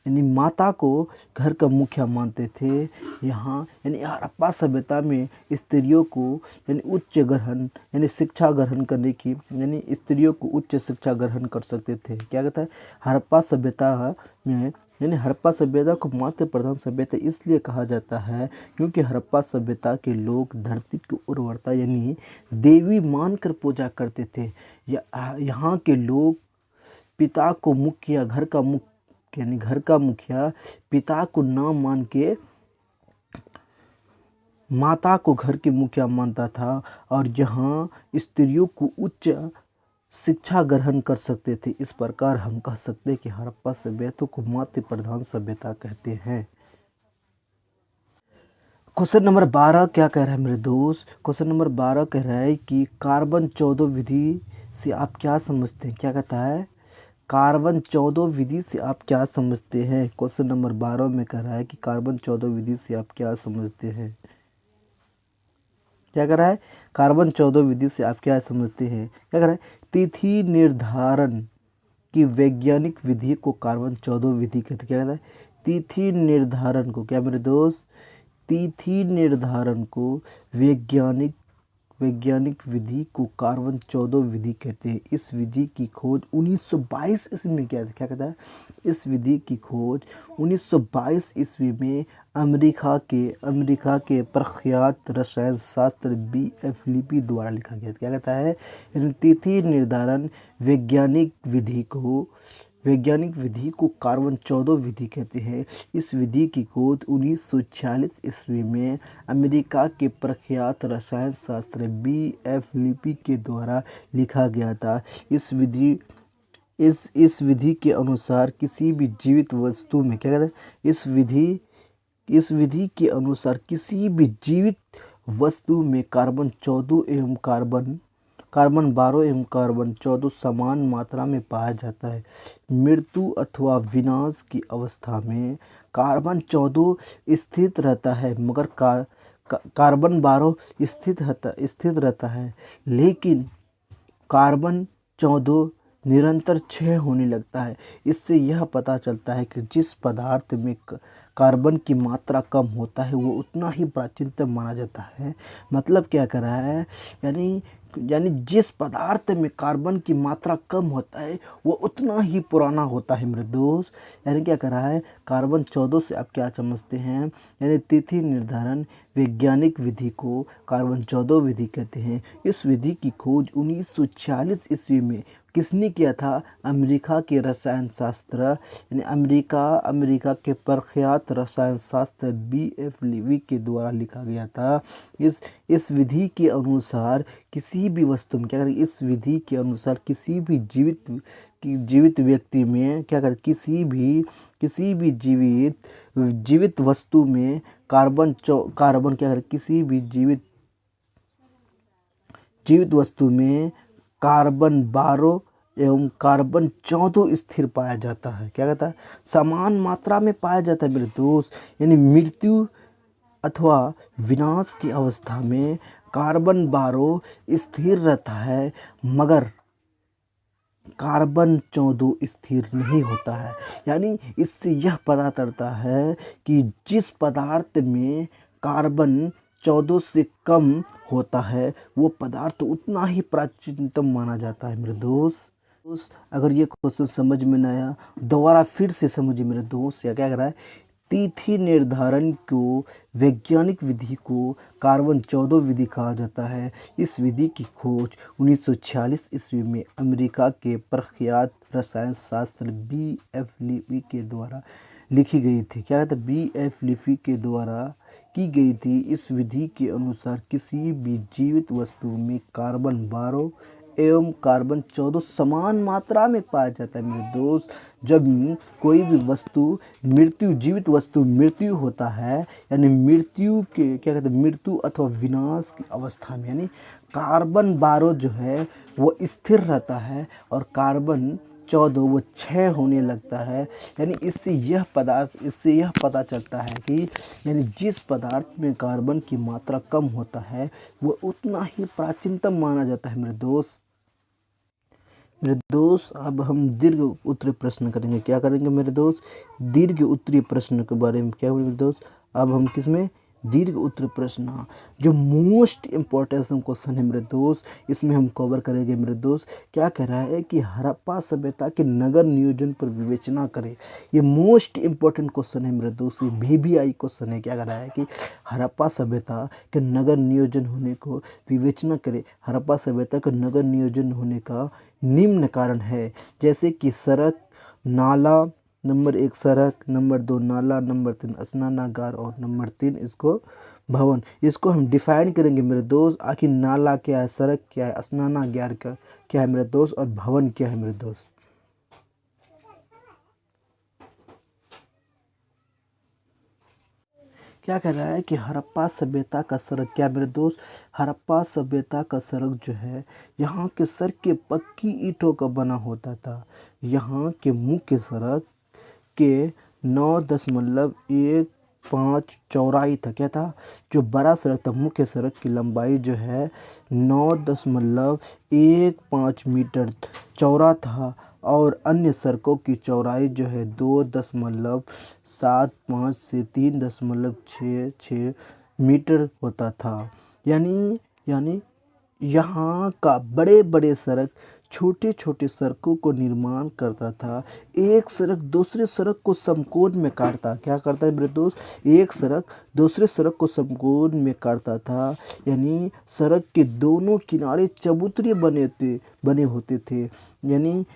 यानी माता को घर का मुखिया मानते थे। यहाँ यानी हड़प्पा सभ्यता में स्त्रियों को यानी उच्च ग्रहण यानी शिक्षा ग्रहण करने की यानी स्त्रियों को उच्च शिक्षा ग्रहण कर सकते थे। क्या कहता है, हड़प्पा सभ्यता में यानी हड़प्पा सभ्यता को मातृ प्रधान सभ्यता इसलिए कहा जाता है क्योंकि हड़प्पा सभ्यता के लोग धरती की उर्वरता यानी देवी मानकर पूजा करते थे। यहाँ के लोग पिता को मुखिया घर का मुखिया पिता को नाम मान के माता को घर की मुखिया मानता था और यहाँ स्त्रियों को उच्च शिक्षा ग्रहण कर सकते थे। इस प्रकार हम कह सकते हैं कि हड़प्पा सभ्यता को मातृ प्रधान सभ्यता कहते हैं। क्वेश्चन नंबर 12 क्या कह रहा है मेरे दोस्त, क्वेश्चन नंबर 12 कह रहा है कि कार्बन 14 विधि से आप क्या समझते हैं। क्या कहता है, कार्बन 14 विधि से आप क्या समझते हैं। क्वेश्चन नंबर 12 में कह रहा है कि कार्बन 14 विधि से आप क्या समझते हैं। क्या कर रहा है, कार्बन 14 विधि से आप क्या समझते हैं। क्या कर रहा है, तिथि निर्धारण की वैज्ञानिक विधि को कार्बन 14 विधि कहते। क्या कहता है, तिथि निर्धारण को क्या मेरे दोस्त, तिथि निर्धारण को वैज्ञानिक वैज्ञानिक विधि को कार्बन 14 विधि कहते हैं। इस विधि की खोज 1922 ईस्वी में क्या कहता है? इस विधि की खोज 1922 ईस्वी में अमेरिका के प्रख्यात रसायन शास्त्र B.F. लिपि द्वारा लिखा गया। क्या कहता है? तिथि निर्धारण वैज्ञानिक विधि को कार्बन 14 विधि कहते हैं। इस विधि की खोज 1946 ईस्वी में अमेरिका के प्रख्यात रसायन शास्त्र B.F. लिपि के द्वारा लिखा गया था। इस विधि के अनुसार किसी भी जीवित वस्तु में क्या कहते हैं? इस विधि के अनुसार किसी भी जीवित वस्तु में कार्बन 12 एवं कार्बन 12 एवं कार्बन 14 समान मात्रा में पाया जाता है। मृत्यु अथवा विनाश की अवस्था में कार्बन 14 स्थित रहता है, मगर कार्बन 12 स्थित रहता है, लेकिन कार्बन 14 निरंतर क्षय होने लगता है। इससे यह पता चलता है कि जिस पदार्थ में कार्बन की मात्रा कम होता है वो उतना ही प्राचीनतम माना जाता है। मतलब क्या कर रहा है? यानी जिस पदार्थ में कार्बन की मात्रा कम होता है वो उतना ही पुराना होता है मेरे दोस्त। यानी क्या कर रहा है? कार्बन 14 से आप क्या समझते हैं? यानी तिथि निर्धारण वैज्ञानिक विधि को कार्बन 14 विधि कहते हैं। इस विधि की खोज 1946 ईस्वी में किसने किया था? अमेरिका के रसायन शास्त्र यानी अमेरिका के प्रख्यात रसायन शास्त्र B.F. लिपि के द्वारा लिखा गया था। इस विधि के अनुसार किसी भी वस्तु में क्या करें? इस विधि के अनुसार किसी भी जीवित व्यक्ति में क्या करें? किसी भी जीवित वस्तु में कार्बन क्या करें? किसी भी जीवित वस्तु में कार्बन 12 एवं कार्बन 14 स्थिर पाया जाता है। क्या कहता है? समान मात्रा में पाया जाता है मेरे दोस्त। यानी मृत्यु अथवा विनाश की अवस्था में कार्बन 12 स्थिर रहता है, मगर कार्बन 14 स्थिर नहीं होता है। यानी इससे यह पता चलता है कि जिस पदार्थ में कार्बन 14 से कम होता है वो पदार्थ उतना ही प्राचीनतम माना जाता है मेरे दोस्त। अगर ये क्वेश्चन समझ में ना आया दोबारा फिर से समझिए मेरे दोस्त। या क्या कर रहा है? तिथि निर्धारण को वैज्ञानिक विधि को कार्बन 14 विधि कहा जाता है। इस विधि की खोज 1946 ईस्वी में अमेरिका के प्रख्यात रसायन शास्त्र B.F. लिपि के द्वारा लिखी गई थी। क्या कहते? B.F. लिपि के द्वारा की गई थी। इस विधि के अनुसार किसी भी जीवित वस्तु में कार्बन 12 एवं कार्बन 14 समान मात्रा में पाया जाता है मेरे दोस्त। जब कोई भी जीवित वस्तु मृत्यु होता है, यानी मृत्यु के क्या कहते हैं? मृत्यु अथवा विनाश की अवस्था में यानी कार्बन 12 जो है वो स्थिर रहता है और कार्बन 14 वो क्षय होने लगता है। यानी इससे यह पता चलता है कि यानी जिस पदार्थ में कार्बन की मात्रा कम होता है वो उतना ही प्राचीनतम माना जाता है मेरे दोस्त। अब हम दीर्घ उत्तरीय प्रश्न करेंगे। क्या करेंगे मेरे दोस्त? दीर्घ उत्तरीय प्रश्न के बारे में। क्या मेरे दोस्त? अब हम किसमें? दीर्घ उत्तरीय प्रश्न जो मोस्ट इम्पोर्टेंट क्वेश्चन है मेरे दोस्त, इसमें हम कवर करेंगे मेरे दोस्त। क्या कह रहा है कि हड़प्पा सभ्यता के नगर नियोजन पर विवेचना करें। ये मोस्ट इम्पोर्टेंट क्वेश्चन है मेरे दोस्त। ये VBI क्वेश्चन है। क्या कह रहा है कि हड़प्पा सभ्यता के नगर नियोजन होने को विवेचना करें। हड़प्पा सभ्यता के नगर नियोजन होने का निम्न कारण है, जैसे कि सड़क, नाला, नंबर 1 सड़क, नंबर 2 नाला, नंबर 3 स्नानागार और नंबर 3 इसको भवन। इसको हम डिफाइन करेंगे मेरे दोस्त। आखिर नाला क्या है, सड़क क्या है, स्नानागार क्या है मेरे दोस्त, और भवन क्या है मेरे दोस्त। क्या कह रहा है कि हड़प्पा सभ्यता का सड़क क्या मेरे दोस्त? हड़प्पा सभ्यता का सड़क जो है यहाँ के सड़कें पक्की ईंटों का बना होता था। यहाँ के मुख्य सड़क के 9.15 चौड़ाई था। क्या था? जो बड़ा सड़क था, मुख्य सड़क की लंबाई जो है 9.15 मीटर चौड़ा था और अन्य सड़कों की चौड़ाई जो है 2.75 से 3.66 मीटर होता था। यानी यहाँ का बड़े बड़े सड़क छोटे छोटे सड़कों को निर्माण करता था। एक सड़क दूसरे सड़क को समकोण में काटता, क्या करता है मेरे दोस्त, एक सड़क दूसरे सड़क को समकोण में काटता था। यानी सड़क के दोनों किनारे चबूतरे बने होते थे। यानी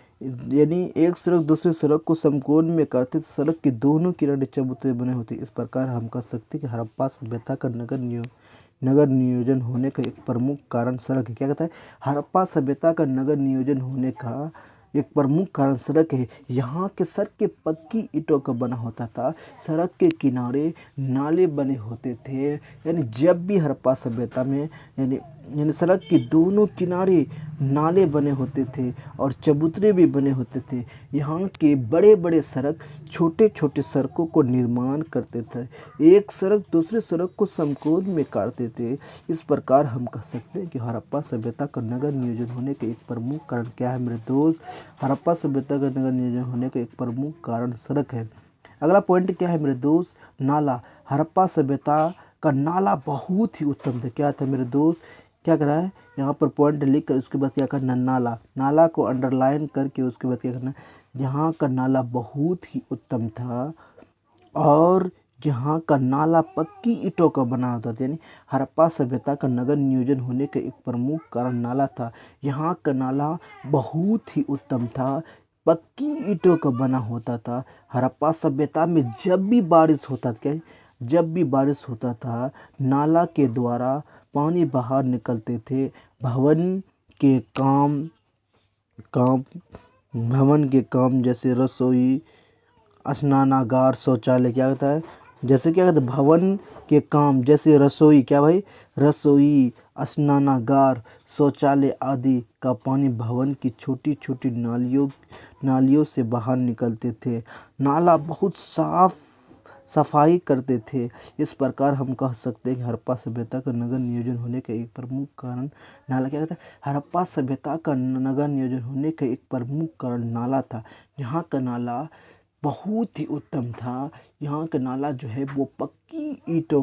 एक सड़क दूसरे सड़क को समकोण में काटते, सड़क के दोनों किनारे चबूतरे बने होते। इस प्रकार हम कह सकते हैं कि हड़प्पा सभ्यता का नगर नियोजन होने का एक प्रमुख कारण सड़क है। क्या कहता है, हड़प्पा सभ्यता का नगर नियोजन होने का एक प्रमुख कारण सड़क है। यहाँ के सड़क के पक्की ईंटों का बना होता था, सड़क के किनारे नाले बने होते थे। यानी जब भी हड़प्पा सभ्यता में यानी सड़क के दोनों किनारे नाले बने होते थे और चबूतरे भी बने होते थे। यहाँ के बड़े बड़े सड़क छोटे छोटे सड़कों को निर्माण करते थे, एक सड़क दूसरे सड़क को समकोण में काटते थे। इस प्रकार हम कह सकते हैं कि हड़प्पा सभ्यता का नगर नियोजन होने के एक प्रमुख कारण क्या है मेरे दोस्त, हड़प्पा सभ्यता का नगर नियोजन होने का एक प्रमुख कारण सड़क है। अगला पॉइंट क्या है मेरे दोस्त, नाला। हड़प्पा सभ्यता का नाला बहुत ही उत्तम था। क्या था मेरे दोस्त, क्या कर रहा है यहाँ पर पॉइंट लिख कर उसके बाद क्या करना, नाला को अंडरलाइन करके उसके बाद क्या करना, यहाँ का नाला बहुत ही उत्तम था और जहाँ का नाला पक्की ईंटों का बना होता था। यानी हड़प्पा सभ्यता का नगर नियोजन होने का एक प्रमुख कारण नाला था। यहाँ का नाला बहुत ही उत्तम था, पक्की ईंटों का बना होता था। हड़प्पा सभ्यता में जब भी बारिश होता था, क्या जब भी बारिश होता था, नाला के द्वारा पानी बाहर निकलते थे। भवन के काम जैसे रसोई, स्नानागार, शौचालय, क्या होता है, जैसे क्या कहते हैं, भवन के काम जैसे रसोई, क्या भाई, रसोई, स्नानागार, शौचालय आदि का पानी भवन की छोटी छोटी नालियों से बाहर निकलते थे। नाला बहुत सफाई करते थे। इस प्रकार हम कह सकते हैं कि हड़प्पा सभ्यता का नगर नियोजन होने का एक प्रमुख कारण नाला, क्या कहता है, हड़प्पा सभ्यता का नगर नियोजन होने का एक प्रमुख कारण नाला था। यहाँ का नाला बहुत ही उत्तम था। यहाँ का नाला जो है वो पक्की ईंटों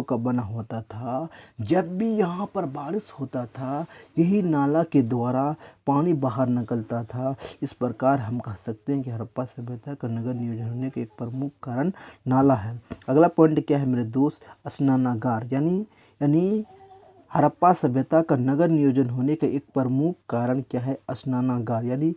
का बना होता था। जब भी यहाँ पर बारिश होता था, यही नाला के द्वारा पानी बाहर निकलता था। इस प्रकार हम कह सकते हैं कि हड़प्पा सभ्यता का नगर नियोजन होने के एक प्रमुख कारण नाला है। अगला पॉइंट क्या है मेरे दोस्त, स्नानागार। यानी हड़प्पा सभ्यता का नगर नियोजन होने का एक प्रमुख कारण क्या है, स्नानागार। यानी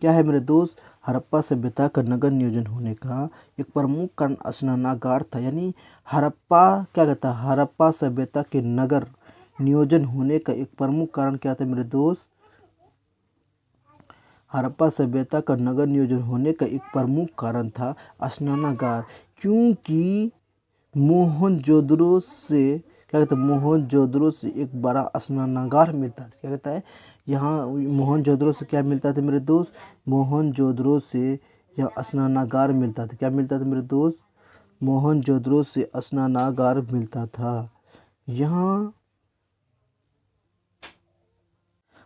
क्या है मेरे दोस्त, हड़प्पा सभ्यता का नगर नियोजन होने का एक प्रमुख कारण स्नानागार था। यानी हड़प्पा क्या कहता है, हड़प्पा सभ्यता के नगर नियोजन होने का एक प्रमुख कारण क्या था मेरे दोस्त, हड़प्पा सभ्यता का नगर नियोजन होने का एक प्रमुख कारण था स्नानागार। क्योंकि मोहनजोदड़ो से क्या कहते हैं, मोहनजोदड़ो से एक बड़ा स्नानागार मिलता है। क्या कहता है, यहाँ मोहनजोदड़ो से क्या मिलता था मेरे दोस्त, मोहनजोदड़ो से यह स्नानागार मिलता था। क्या मिलता था मेरे दोस्त, मोहनजोदड़ो से स्नानागार मिलता था। यहाँ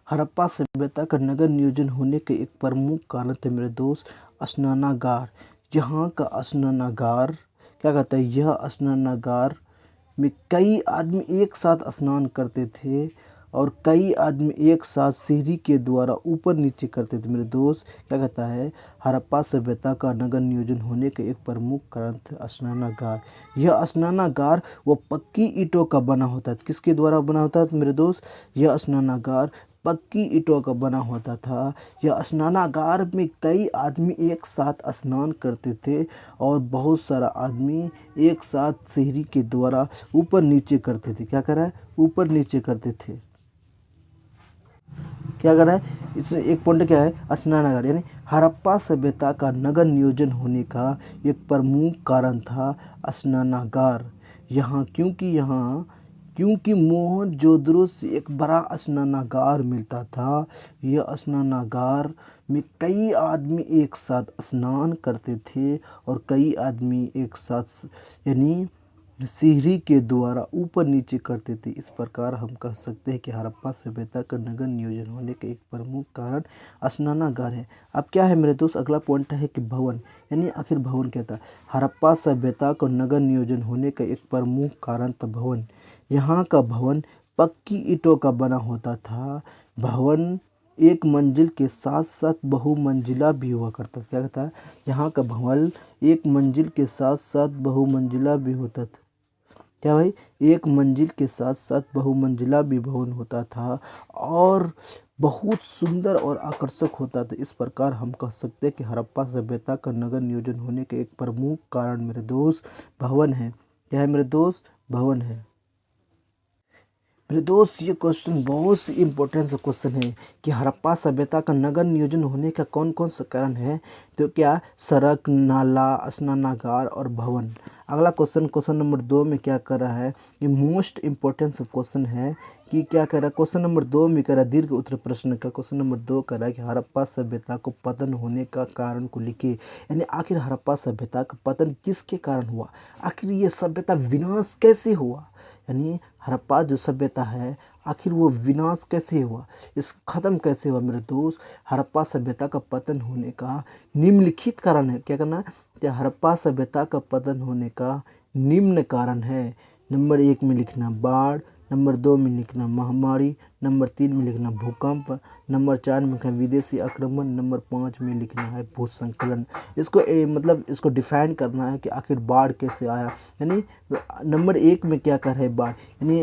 हड़प्पा सभ्यता का नगर नियोजन होने के एक प्रमुख कारण थे मेरे दोस्त, स्नानागार। यहाँ का स्नानागार क्या कहता है, यह स्नानागार में कई आदमी एक साथ स्नान करते थे और कई आदमी एक साथ सीढ़ी के द्वारा ऊपर नीचे करते थे मेरे दोस्त। क्या कहता है, हड़प्पा सभ्यता का नगर नियोजन होने के एक प्रमुख कारण था स्नानागार। यह स्नानागार वो पक्की ईंटों का बना होता है। किसके द्वारा बना होता है मेरे दोस्त, यह स्नानागार पक्की ईंटों का बना होता था। यह स्नानागार में कई आदमी एक साथ स्नान करते थे और बहुत सारा आदमी एक साथ सीढ़ी के द्वारा ऊपर नीचे करते थे। क्या कर रहा है, ऊपर नीचे करते थे। क्या कर रहा है, इसमें एक पॉइंट क्या है, स्नानागार। यानी हड़प्पा सभ्यता का नगर नियोजन होने का एक प्रमुख कारण था स्नानागार। क्योंकि मोहनजोदड़ो से एक बड़ा स्नानागार मिलता था। यह स्नानागार में कई आदमी एक साथ स्नान करते थे और कई आदमी एक साथ यानी सीढ़ी के द्वारा ऊपर नीचे करते थे। इस प्रकार हम कह सकते हैं कि हड़प्पा सभ्यता का नगर नियोजन होने का एक प्रमुख कारण स्नानागार है। अब क्या है मेरे दोस्त, अगला पॉइंट है कि भवन, यानी आखिर भवन क्या था। हड़प्पा सभ्यता का नगर नियोजन होने का एक प्रमुख कारण था भवन। यहाँ का भवन पक्की ईंटों का बना होता था। भवन एक मंजिल के साथ साथ बहुमंजिला भी हुआ करता था। क्या कहता है, यहाँ का भवन एक मंजिल के साथ साथ बहुमंजिला भी होता था। क्या भाई, एक मंजिल के साथ साथ बहुमंजिला भी भवन होता था और बहुत सुंदर और आकर्षक होता था। इस प्रकार हम कह सकते हैं कि हड़प्पा सभ्यता का नगर नियोजन होने के एक प्रमुख कारण मेरे दोस्त भवन है। क्या है मेरे दोस्त, भवन है। मेरे दोस्त ये क्वेश्चन बहुत सी इम्पोर्टेंट सा क्वेश्चन है कि हड़प्पा सभ्यता का नगर नियोजन होने का कौन कौन सा कारण है। तो क्या, सड़क, नाला, स्नानागार और भवन। अगला क्वेश्चन, क्वेश्चन नंबर 2 में क्या कर रहा है, ये मोस्ट इम्पोर्टेंट सा क्वेश्चन है कि क्या कर रहा है। क्वेश्चन नंबर 2 में कर रहा है दीर्घ उत्तर प्रश्न का। क्वेश्चन नंबर 2 कर रहा है कि हड़प्पा सभ्यता को पतन होने का कारण को लिखे, यानी आखिर हड़प्पा सभ्यता का पतन किसके कारण हुआ, आखिर ये सभ्यता विनाश कैसे हुआ। यानी हड़प्पा जो सभ्यता है आखिर वो विनाश कैसे हुआ, इस ख़त्म कैसे हुआ मेरे दोस्त। हड़प्पा सभ्यता का पतन होने का निम्नलिखित कारण है। क्या करना है, क्या हड़प्पा सभ्यता का पतन होने का निम्न कारण है। नंबर 1 में लिखना बाढ़, नंबर 2 में लिखना महामारी, नंबर 3 में लिखना भूकंप, नंबर 4 में लिखना विदेशी आक्रमण, नंबर 5 में लिखना है भूस्खलन। इसको मतलब इसको डिफाइन करना है कि आखिर बाढ़ कैसे आया। यानी नंबर 1 में क्या कर है बाढ़, यानी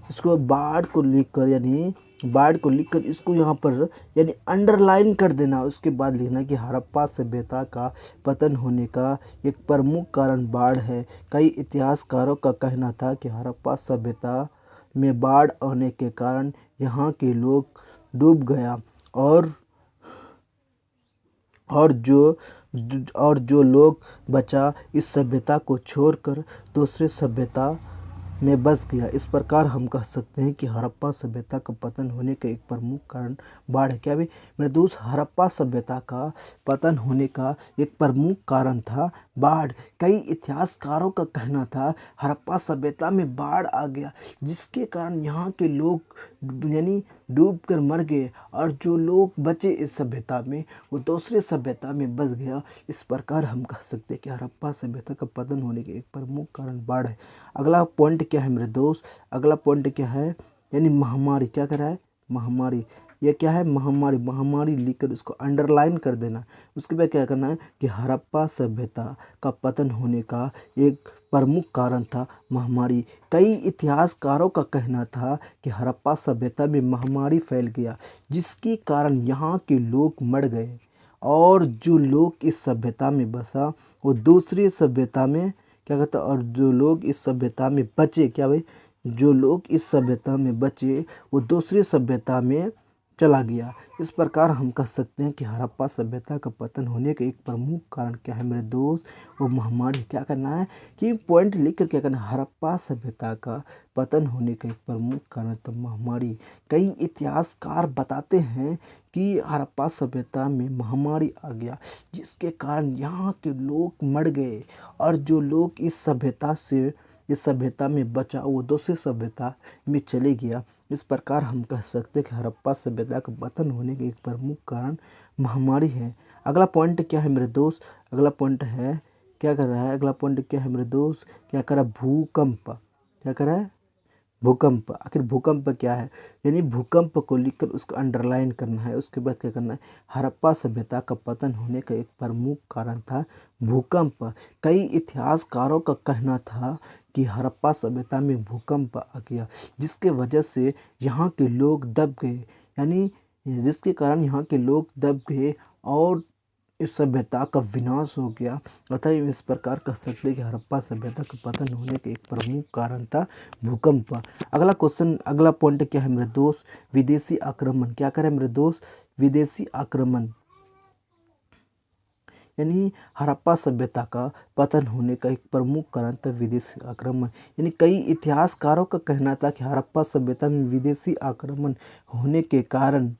इसको बाढ़ को लिखकर, यानी बाढ़ को लिखकर इसको यहाँ पर यानी अंडरलाइन कर देना। उसके बाद लिखना कि हड़प्पा सभ्यता का पतन होने का एक प्रमुख कारण बाढ़ है। कई इतिहासकारों का कहना था कि हड़प्पा सभ्यता में बाढ़ आने के कारण यहाँ के लोग डूब गया और और जो और जो लोग बचा इस सभ्यता को छोड़कर दूसरे सभ्यता में बस गया। इस प्रकार हम कह सकते हैं कि हड़प्पा सभ्यता का पतन होने का एक प्रमुख कारण बाढ़ है। क्या भाई मेरे दोस्त, हड़प्पा सभ्यता का पतन होने का एक प्रमुख कारण था बाढ़। कई इतिहासकारों का कहना था हड़प्पा सभ्यता में बाढ़ आ गया जिसके कारण यहाँ के लोग यानी डूब कर मर गए और जो लोग बचे इस सभ्यता में वो दूसरे सभ्यता में बस गया। इस प्रकार हम कह सकते हैं कि हड़प्पा सभ्यता का पतन होने के एक प्रमुख कारण बाढ़ है। अगला पॉइंट क्या है मेरे दोस्त, अगला पॉइंट क्या है, यानी महामारी। क्या कर रहा है, महामारी। ये क्या है, महामारी। महामारी लिखकर इसको अंडरलाइन कर देना। उसके बाद क्या करना है कि हड़प्पा सभ्यता का पतन होने का एक प्रमुख कारण था महामारी। कई इतिहासकारों का कहना था कि हड़प्पा सभ्यता में महामारी फैल गया जिसके कारण यहाँ के लोग मर गए और जो लोग इस सभ्यता में बसा वो दूसरी सभ्यता में क्या कहता है, और जो लोग इस सभ्यता में बचे, क्या भाई, जो लोग इस सभ्यता में बचे वो दूसरी सभ्यता में चला गया। इस प्रकार हम कह सकते हैं कि हड़प्पा सभ्यता का पतन होने का एक प्रमुख कारण क्या है मेरे दोस्त, वो महामारी। क्या करना है कि पॉइंट लिख कर क्या करना है, हड़प्पा सभ्यता का पतन होने का एक प्रमुख कारण तो महामारी। कई इतिहासकार बताते हैं कि हड़प्पा सभ्यता में महामारी आ गया जिसके कारण यहाँ के लोग मर गए और जो लोग इस सभ्यता में बचा वो दूसरी सभ्यता में चले गया। इस प्रकार हम कह सकते हैं कि हड़प्पा सभ्यता का पतन होने के एक प्रमुख कारण महामारी है। अगला पॉइंट क्या है मेरे दोस्त, अगला पॉइंट है क्या कर रहा है, अगला पॉइंट क्या है मेरे दोस्त, क्या कर रहा है, भूकंप। क्या कर रहा है, भूकंप। आखिर भूकंप क्या है, यानी भूकंप को लिखकर उसको अंडरलाइन करना है। उसके बाद क्या करना है, हड़प्पा सभ्यता का पतन होने का एक प्रमुख कारण था भूकंप। कई इतिहासकारों का कहना था कि हड़प्पा सभ्यता में भूकंप आ गया जिसके वजह से यहाँ के लोग दब गए, यानी जिसके कारण यहाँ के लोग दब गए और इस सभ्यता का विनाश हो गया। अतः इस प्रकार कह सकते हैं कि हड़प्पा सभ्यता का पतन होने का एक प्रमुख कारण था भूकंप। अगला क्वेश्चन, अगला पॉइंट क्या है मेरे दोस्त, विदेशी आक्रमण। क्या करे मेरे दोस्त, विदेशी आक्रमण। यानी हड़प्पा सभ्यता का पतन होने का एक प्रमुख कारण था विदेशी आक्रमण। यानी कई इतिहासकारों का कहना था कि हड़प्पा सभ्यता में विदेशी आक्रमण होने के कारण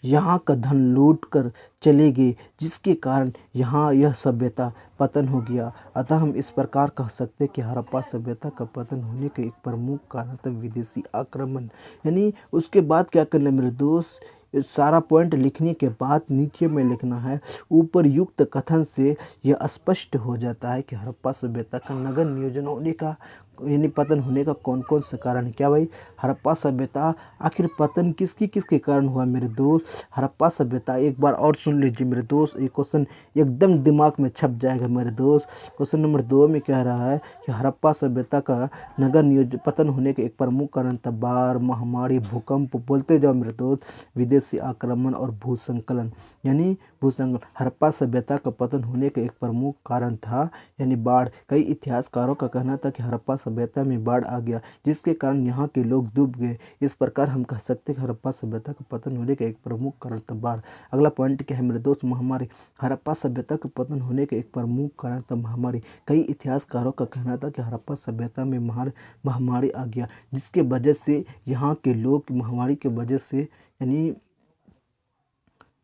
यहाँ का धन लूट कर चले गए, जिसके कारण यहाँ यह सभ्यता पतन हो गया। अतः हम इस प्रकार कह सकते हैं कि हड़प्पा सभ्यता का पतन होने का एक प्रमुख कारण था विदेशी आक्रमण। यानी उसके बाद क्या करना है मेरे दोस्त, इस सारा पॉइंट लिखने के बाद नीचे में लिखना है, ऊपर युक्त कथन से यह स्पष्ट हो जाता है कि हड़प्पा सभ्यता का नगर नियोजन होने का यानी पतन होने का कौन कौन से कारण है। क्या भाई, हड़प्पा सभ्यता आखिर पतन किसके कारण हुआ मेरे दोस्त। हड़प्पा सभ्यता एक बार और सुन लीजिए मेरे दोस्त, ये क्वेश्चन एकदम दिमाग में छप जाएगा मेरे दोस्त। क्वेश्चन नंबर 2 में कह रहा है कि हड़प्पा सभ्यता का नगर नियोजन पतन होने के एक प्रमुख कारण था बाढ़, महामारी, भूकंप, बोलते जाओ मेरे दोस्त, विदेशी आक्रमण और भूसंकलन। यानी भूसंकलन हड़प्पा सभ्यता का पतन होने का एक प्रमुख कारण था, यानी बाढ़। कई इतिहासकारों का कहना था कि हड़प्पा सभ्यता में बाढ़ आ गया, जिसके कारण यहाँ के लोग डूब गए। इस प्रकार हम कह सकते हैं कि हड़प्पा सभ्यता का पतन होने का एक प्रमुख कारण था बाढ़। अगला पॉइंट क्या है मेरे दोस्त, महामारी। हड़प्पा सभ्यता का पतन होने का एक प्रमुख कारण था महामारी। कई इतिहासकारों का कहना था कि हड़प्पा सभ्यता में महामारी आ गया, जिसके वजह से यहाँ के लोग महामारी के वजह से यानी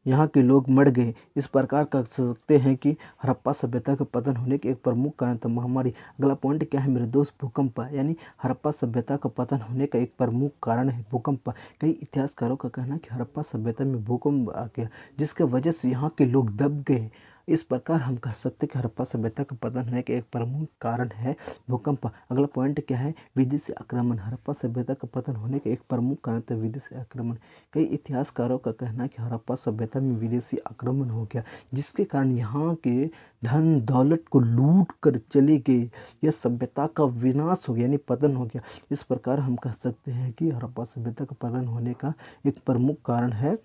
यहाँ के लोग मर गए। इस प्रकार कह सकते हैं कि हड़प्पा सभ्यता का पतन होने के एक प्रमुख कारण था महामारी। अगला पॉइंट क्या है मेरे दोस्त, भूकंप। यानी हड़प्पा सभ्यता का पतन होने का एक प्रमुख कारण है भूकंप। कई इतिहासकारों का कहना है कि हड़प्पा सभ्यता में भूकंप आ गया, जिसके वजह से यहाँ के लोग दब गए। इस प्रकार हम कह सकते हैं कि हड़प्पा सभ्यता का पतन होने का एक प्रमुख कारण है भूकंप। अगला पॉइंट क्या है, विदेशी आक्रमण। हड़प्पा सभ्यता का पतन होने का एक प्रमुख कारण था विदेशी आक्रमण। कई इतिहासकारों का कहना है कि हड़प्पा सभ्यता में विदेशी आक्रमण हो गया, जिसके कारण यहाँ के धन दौलत को लूट कर चले गए। यह सभ्यता का विनाश हो गया, यानी पतन हो गया। इस प्रकार हम कह सकते हैं कि हड़प्पा सभ्यता का पतन होने का एक प्रमुख कारण है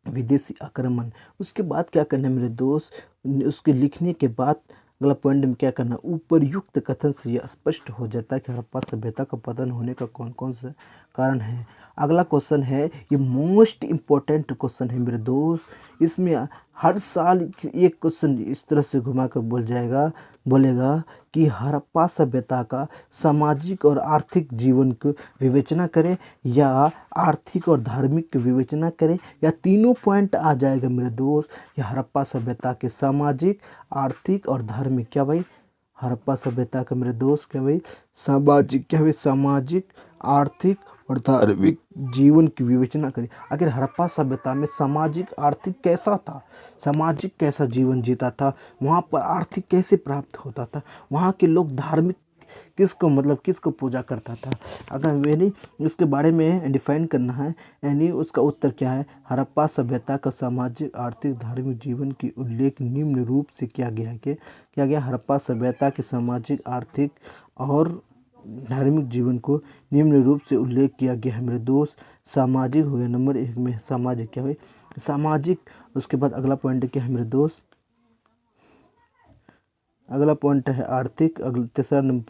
विदेशी आक्रमण। उसके बाद क्या करना है मेरे दोस्त, उसके लिखने के बाद अगला पॉइंट में क्या करना, उपरयुक्त कथन से यह स्पष्ट हो जाता है कि हड़प्पा सभ्यता का पतन होने का कौन कौन सा कारण है। अगला क्वेश्चन है, ये मोस्ट इम्पोर्टेंट क्वेश्चन है मेरे दोस्त। इसमें हर साल एक क्वेश्चन इस तरह से घुमा कर बोलेगा कि हड़प्पा सभ्यता का सामाजिक और आर्थिक जीवन को विवेचना करें, या आर्थिक और धार्मिक की विवेचना करें, या तीनों पॉइंट आ जाएगा मेरे दोस्त। या हड़प्पा सभ्यता के सामाजिक, आर्थिक और धार्मिक। क्या भाई, हड़प्पा सभ्यता का मेरे दोस्त क्या भाई, सामाजिक, क्या भाई, सामाजिक, आर्थिक और धार्मिक जीवन की विवेचना करें। आखिर हड़प्पा सभ्यता में सामाजिक आर्थिक कैसा था, सामाजिक कैसा जीवन जीता था, वहाँ पर आर्थिक कैसे प्राप्त होता था, वहाँ के लोग धार्मिक किसको पूजा करता था। अगर यानी इसके बारे में डिफाइन करना है, यानी उसका उत्तर क्या है, हड़प्पा सभ्यता का सामाजिक, आर्थिक, धार्मिक जीवन की उल्लेख निम्न रूप से किया गया हड़प्पा सभ्यता के सामाजिक, आर्थिक और धार्मिक जीवन को निम्न रूप से उल्लेख किया गया है मेरे दोस्त। सामाजिक हो गया नंबर 1 में, सामाजिक। क्या भाई, सामाजिक। उसके बाद अगला पॉइंट क्या है मेरे दोस्त, अगला पॉइंट है आर्थिक।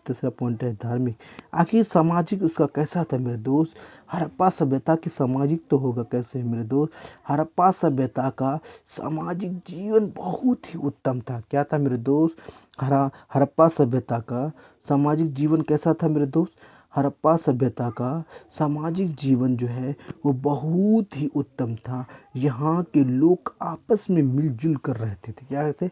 तीसरा पॉइंट है धार्मिक। आखिर सामाजिक उसका कैसा था मेरे दोस्त, हड़प्पा सभ्यता की सामाजिक तो होगा कैसे मेरे दोस्त, हड़प्पा सभ्यता का सामाजिक जीवन बहुत ही उत्तम था। क्या था मेरे दोस्त, हड़प्पा सभ्यता का सामाजिक जीवन कैसा था मेरे दोस्त, हड़प्पा सभ्यता का सामाजिक जीवन जो है वो बहुत ही उत्तम था। यहाँ के लोग आपस में मिलजुल कर रहते थे। क्या कहते,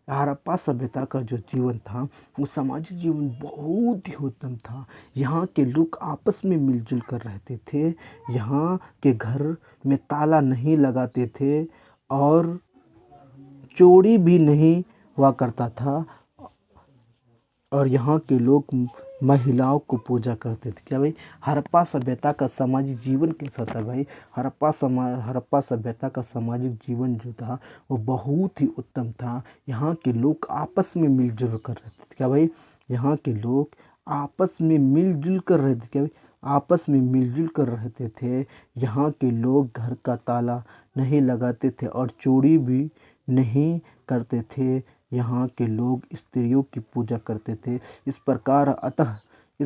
हड़प्पा सभ्यता का जो जीवन था वो सामाजिक जीवन बहुत ही उत्तम था। यहाँ के लोग आपस में मिलजुल कर रहते थे, यहाँ के घर में ताला नहीं लगाते थे और चोरी भी नहीं हुआ करता था, और यहाँ के लोग महिलाओं को पूजा करते थे। क्या भाई, हड़प्पा सभ्यता का सामाजिक जीवन कैसा था भाई, हड़प्पा सभ्यता का सामाजिक जीवन जो था वो बहुत ही उत्तम था। यहाँ के लोग आपस में मिलजुल कर रहते थे। क्या भाई, यहाँ के लोग आपस में मिलजुल कर रहते थे। क्या भाई, आपस में मिलजुल कर रहते थे। यहाँ के लोग घर का ताला नहीं लगाते थे और चोरी भी नहीं करते थे। यहाँ के लोग स्त्रियों की पूजा करते थे। इस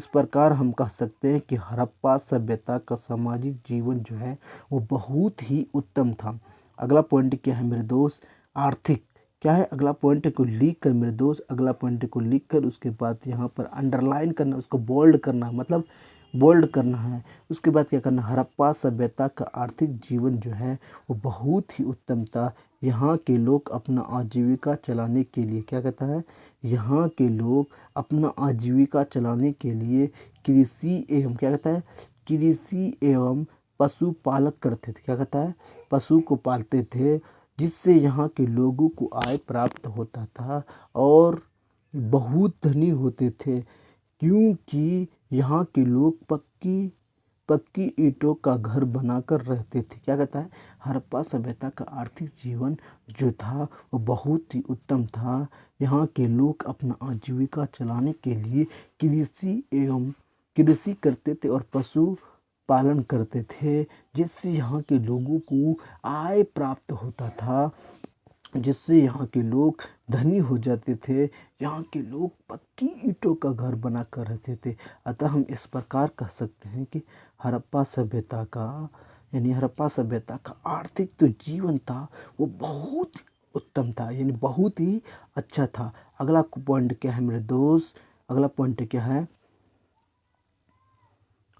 प्रकार हम कह सकते हैं कि हड़प्पा सभ्यता का सामाजिक जीवन जो है वो बहुत ही उत्तम था। अगला पॉइंट क्या है मेरे दोस्त, आर्थिक। क्या है, अगला पॉइंट को लिख कर मेरे दोस्त, अगला पॉइंट को लिख कर उसके बाद यहाँ पर अंडरलाइन करना, उसको बोल्ड करना, मतलब बोल्ड करना है। उसके बाद क्या करना, हड़प्पा सभ्यता का आर्थिक जीवन जो है वो बहुत ही उत्तम था। यहाँ के लोग अपना आजीविका चलाने के लिए क्या कहता है, यहाँ के लोग अपना आजीविका चलाने के लिए कृषि एवं क्या कहता है, कृषि एवं पशुपालक करते थे। क्या कहता है, पशु को पालते थे, जिससे यहाँ के लोगों को आय प्राप्त होता था और बहुत धनी होते थे, क्योंकि यहाँ के लोग पक्की पक्की ईंटों का घर बनाकर रहते थे। क्या कहता है, हड़प्पा सभ्यता का आर्थिक जीवन जो था वो बहुत ही उत्तम था। यहाँ के लोग अपना आजीविका चलाने के लिए कृषि करते थे और पशु पालन करते थे, जिससे यहाँ के लोगों को आय प्राप्त होता था, जिससे यहाँ के लोग धनी हो जाते थे। यहाँ के लोग पक्की ईंटों का घर बनाकर रहते थे। अतः हम इस प्रकार कह सकते हैं कि हड़प्पा सभ्यता का यानी हड़प्पा सभ्यता का आर्थिक जो जीवन था वो बहुत उत्तम था, यानी बहुत ही अच्छा था। अगला पॉइंट क्या है मेरे दोस्त, अगला पॉइंट क्या है,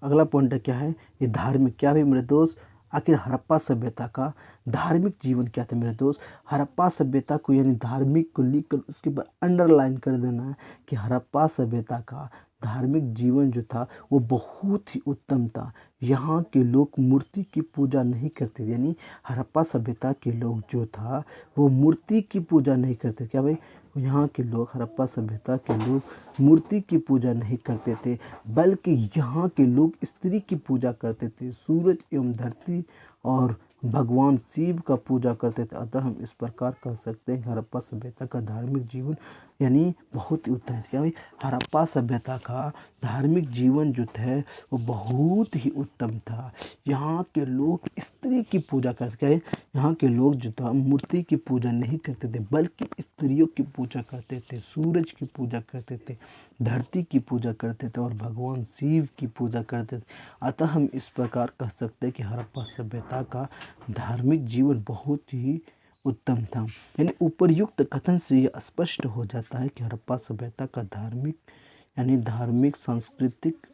अगला पॉइंट क्या है, ये धार्मिक। क्या है मेरे दोस्त, आखिर हड़प्पा सभ्यता का धार्मिक जीवन क्या था मेरे दोस्त। हड़प्पा सभ्यता को यानी धार्मिक को लिखकर उसके बाद अंडरलाइन कर देना है कि हड़प्पा सभ्यता का धार्मिक जीवन जो था वो बहुत ही उत्तम था। यहाँ के लोग मूर्ति की पूजा नहीं करते थे, यानी हड़प्पा सभ्यता के लोग जो था वो मूर्ति की पूजा नहीं करते। क्या भाई, यहाँ के लोग, हड़प्पा सभ्यता के लोग मूर्ति की पूजा नहीं करते थे, बल्कि यहाँ के लोग स्त्री की पूजा करते थे, सूरज एवं धरती और भगवान शिव का पूजा करते थे। अतः हम इस प्रकार कह सकते हैं कि हड़प्पा सभ्यता का धार्मिक जीवन यानी बहुत ही उत्तम है। क्या भाई, हड़प्पा सभ्यता का धार्मिक जीवन जो था वो बहुत ही उत्तम था। यहाँ के लोग स्त्री की पूजा करते थे, यहाँ के लोग जो था मूर्ति की पूजा नहीं करते थे, बल्कि स्त्रियों की पूजा करते थे, सूरज की पूजा करते थे, धरती की पूजा करते थे और भगवान शिव की पूजा करते थे। अतः हम इस प्रकार कह सकते हैं कि हड़प्पा सभ्यता का धार्मिक जीवन बहुत ही उत्तम था। यानी उपर्युक्त कथन से यह स्पष्ट हो जाता है कि हड़प्पा सभ्यता का धार्मिक सांस्कृतिक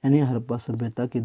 यानी हड़प्पा सभ्यता की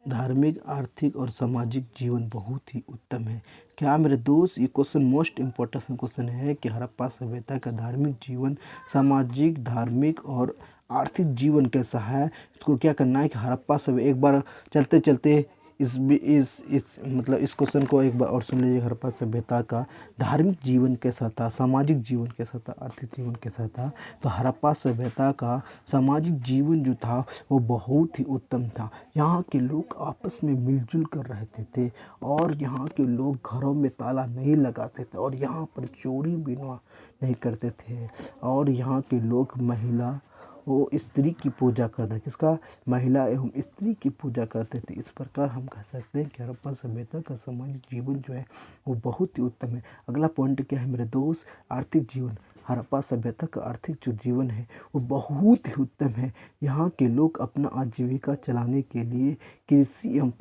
धार्मिक आर्थिक और सामाजिक जीवन बहुत ही उत्तम है। क्या मेरे दोस्त, ये क्वेश्चन मोस्ट इम्पोर्टेंट क्वेश्चन है कि हड़प्पा सभ्यता का धार्मिक जीवन, सामाजिक, धार्मिक और आर्थिक जीवन कैसा है। इसको क्या करना है कि हड़प्पा सभ्यता, एक बार चलते चलते इस मतलब इस क्वेश्चन को एक बार और सुन लीजिए। हड़प्पा सभ्यता का धार्मिक जीवन कैसा था, सामाजिक जीवन कैसा था, आर्थिक जीवन कैसा था। तो हड़प्पा सभ्यता का सामाजिक जीवन जो था वो बहुत ही उत्तम था। यहाँ के लोग आपस में मिलजुल कर रहते थे और यहाँ के लोग घरों में ताला नहीं लगाते थे और यहाँ पर चोरी भी नहीं करते थे। और यहाँ के लोग वो स्त्री की पूजा करते थे, किसका, महिला एवं स्त्री की पूजा करते थे। इस प्रकार हम कह सकते हैं कि हड़प्पा सभ्यता का सामाजिक जीवन जो है वो बहुत ही उत्तम है। अगला पॉइंट क्या है मेरे दोस्त, आर्थिक जीवन। हड़प्पा सभ्यता का आर्थिक जो जीवन है वो बहुत ही उत्तम है। यहाँ के लोग अपना आजीविका चलाने के लिए कृषि एवं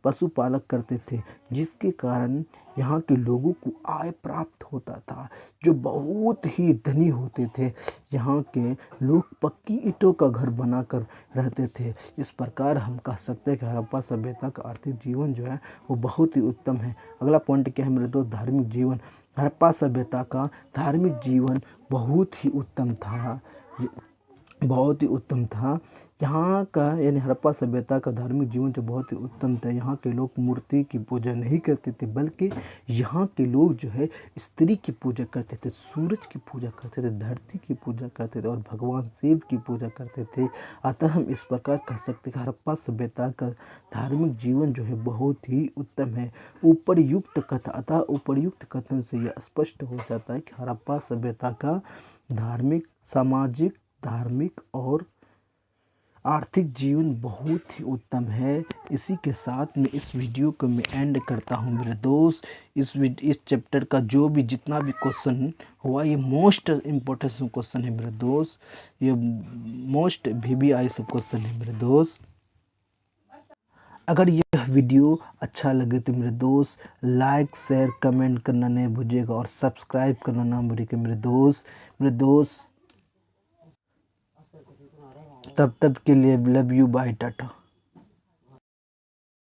पशुपालक करते थे, जिसके कारण यहाँ के लोगों को आय प्राप्त होता था, जो बहुत ही धनी होते थे। यहाँ के लोग पक्की ईंटों का घर बनाकर रहते थे। इस प्रकार हम कह सकते हैं कि हड़प्पा सभ्यता का आर्थिक जीवन जो है वो बहुत ही उत्तम है। अगला पॉइंट क्या है मेरे दोस्त, धार्मिक जीवन। हड़प्पा सभ्यता का धार्मिक जीवन बहुत ही उत्तम था, बहुत ही उत्तम था। यहाँ का यानी हड़प्पा सभ्यता का धार्मिक जीवन जो बहुत ही उत्तम था। यहाँ के लोग मूर्ति की पूजा नहीं करते थे, बल्कि यहाँ के लोग जो है स्त्री की पूजा करते थे, सूरज की पूजा करते थे, धरती की पूजा करते थे और भगवान शिव की पूजा करते थे। अतः हम इस प्रकार कह सकते हैं कि हड़प्पा सभ्यता का धार्मिक जीवन जो है बहुत ही उत्तम है। उपर्युक्त कथन से यह स्पष्ट हो जाता है कि हड़प्पा सभ्यता का धार्मिक, सामाजिक, धार्मिक और आर्थिक जीवन बहुत ही उत्तम है। इसी के साथ में इस वीडियो को मैं एंड करता हूँ मेरे दोस्त। इस चैप्टर का जो भी जितना भी क्वेश्चन हुआ ये मोस्ट इम्पोर्टेंट क्वेश्चन है मेरे दोस्त, ये मोस्ट VBI सब क्वेश्चन है मेरे दोस्त। अगर यह वीडियो अच्छा लगे तो मेरे दोस्त लाइक, शेयर, कमेंट करना नहीं भूलिएगा और सब्सक्राइब करना ना भूलिएगा मेरे दोस्त। तब तब के लिए लव यू, बाय, टाटा।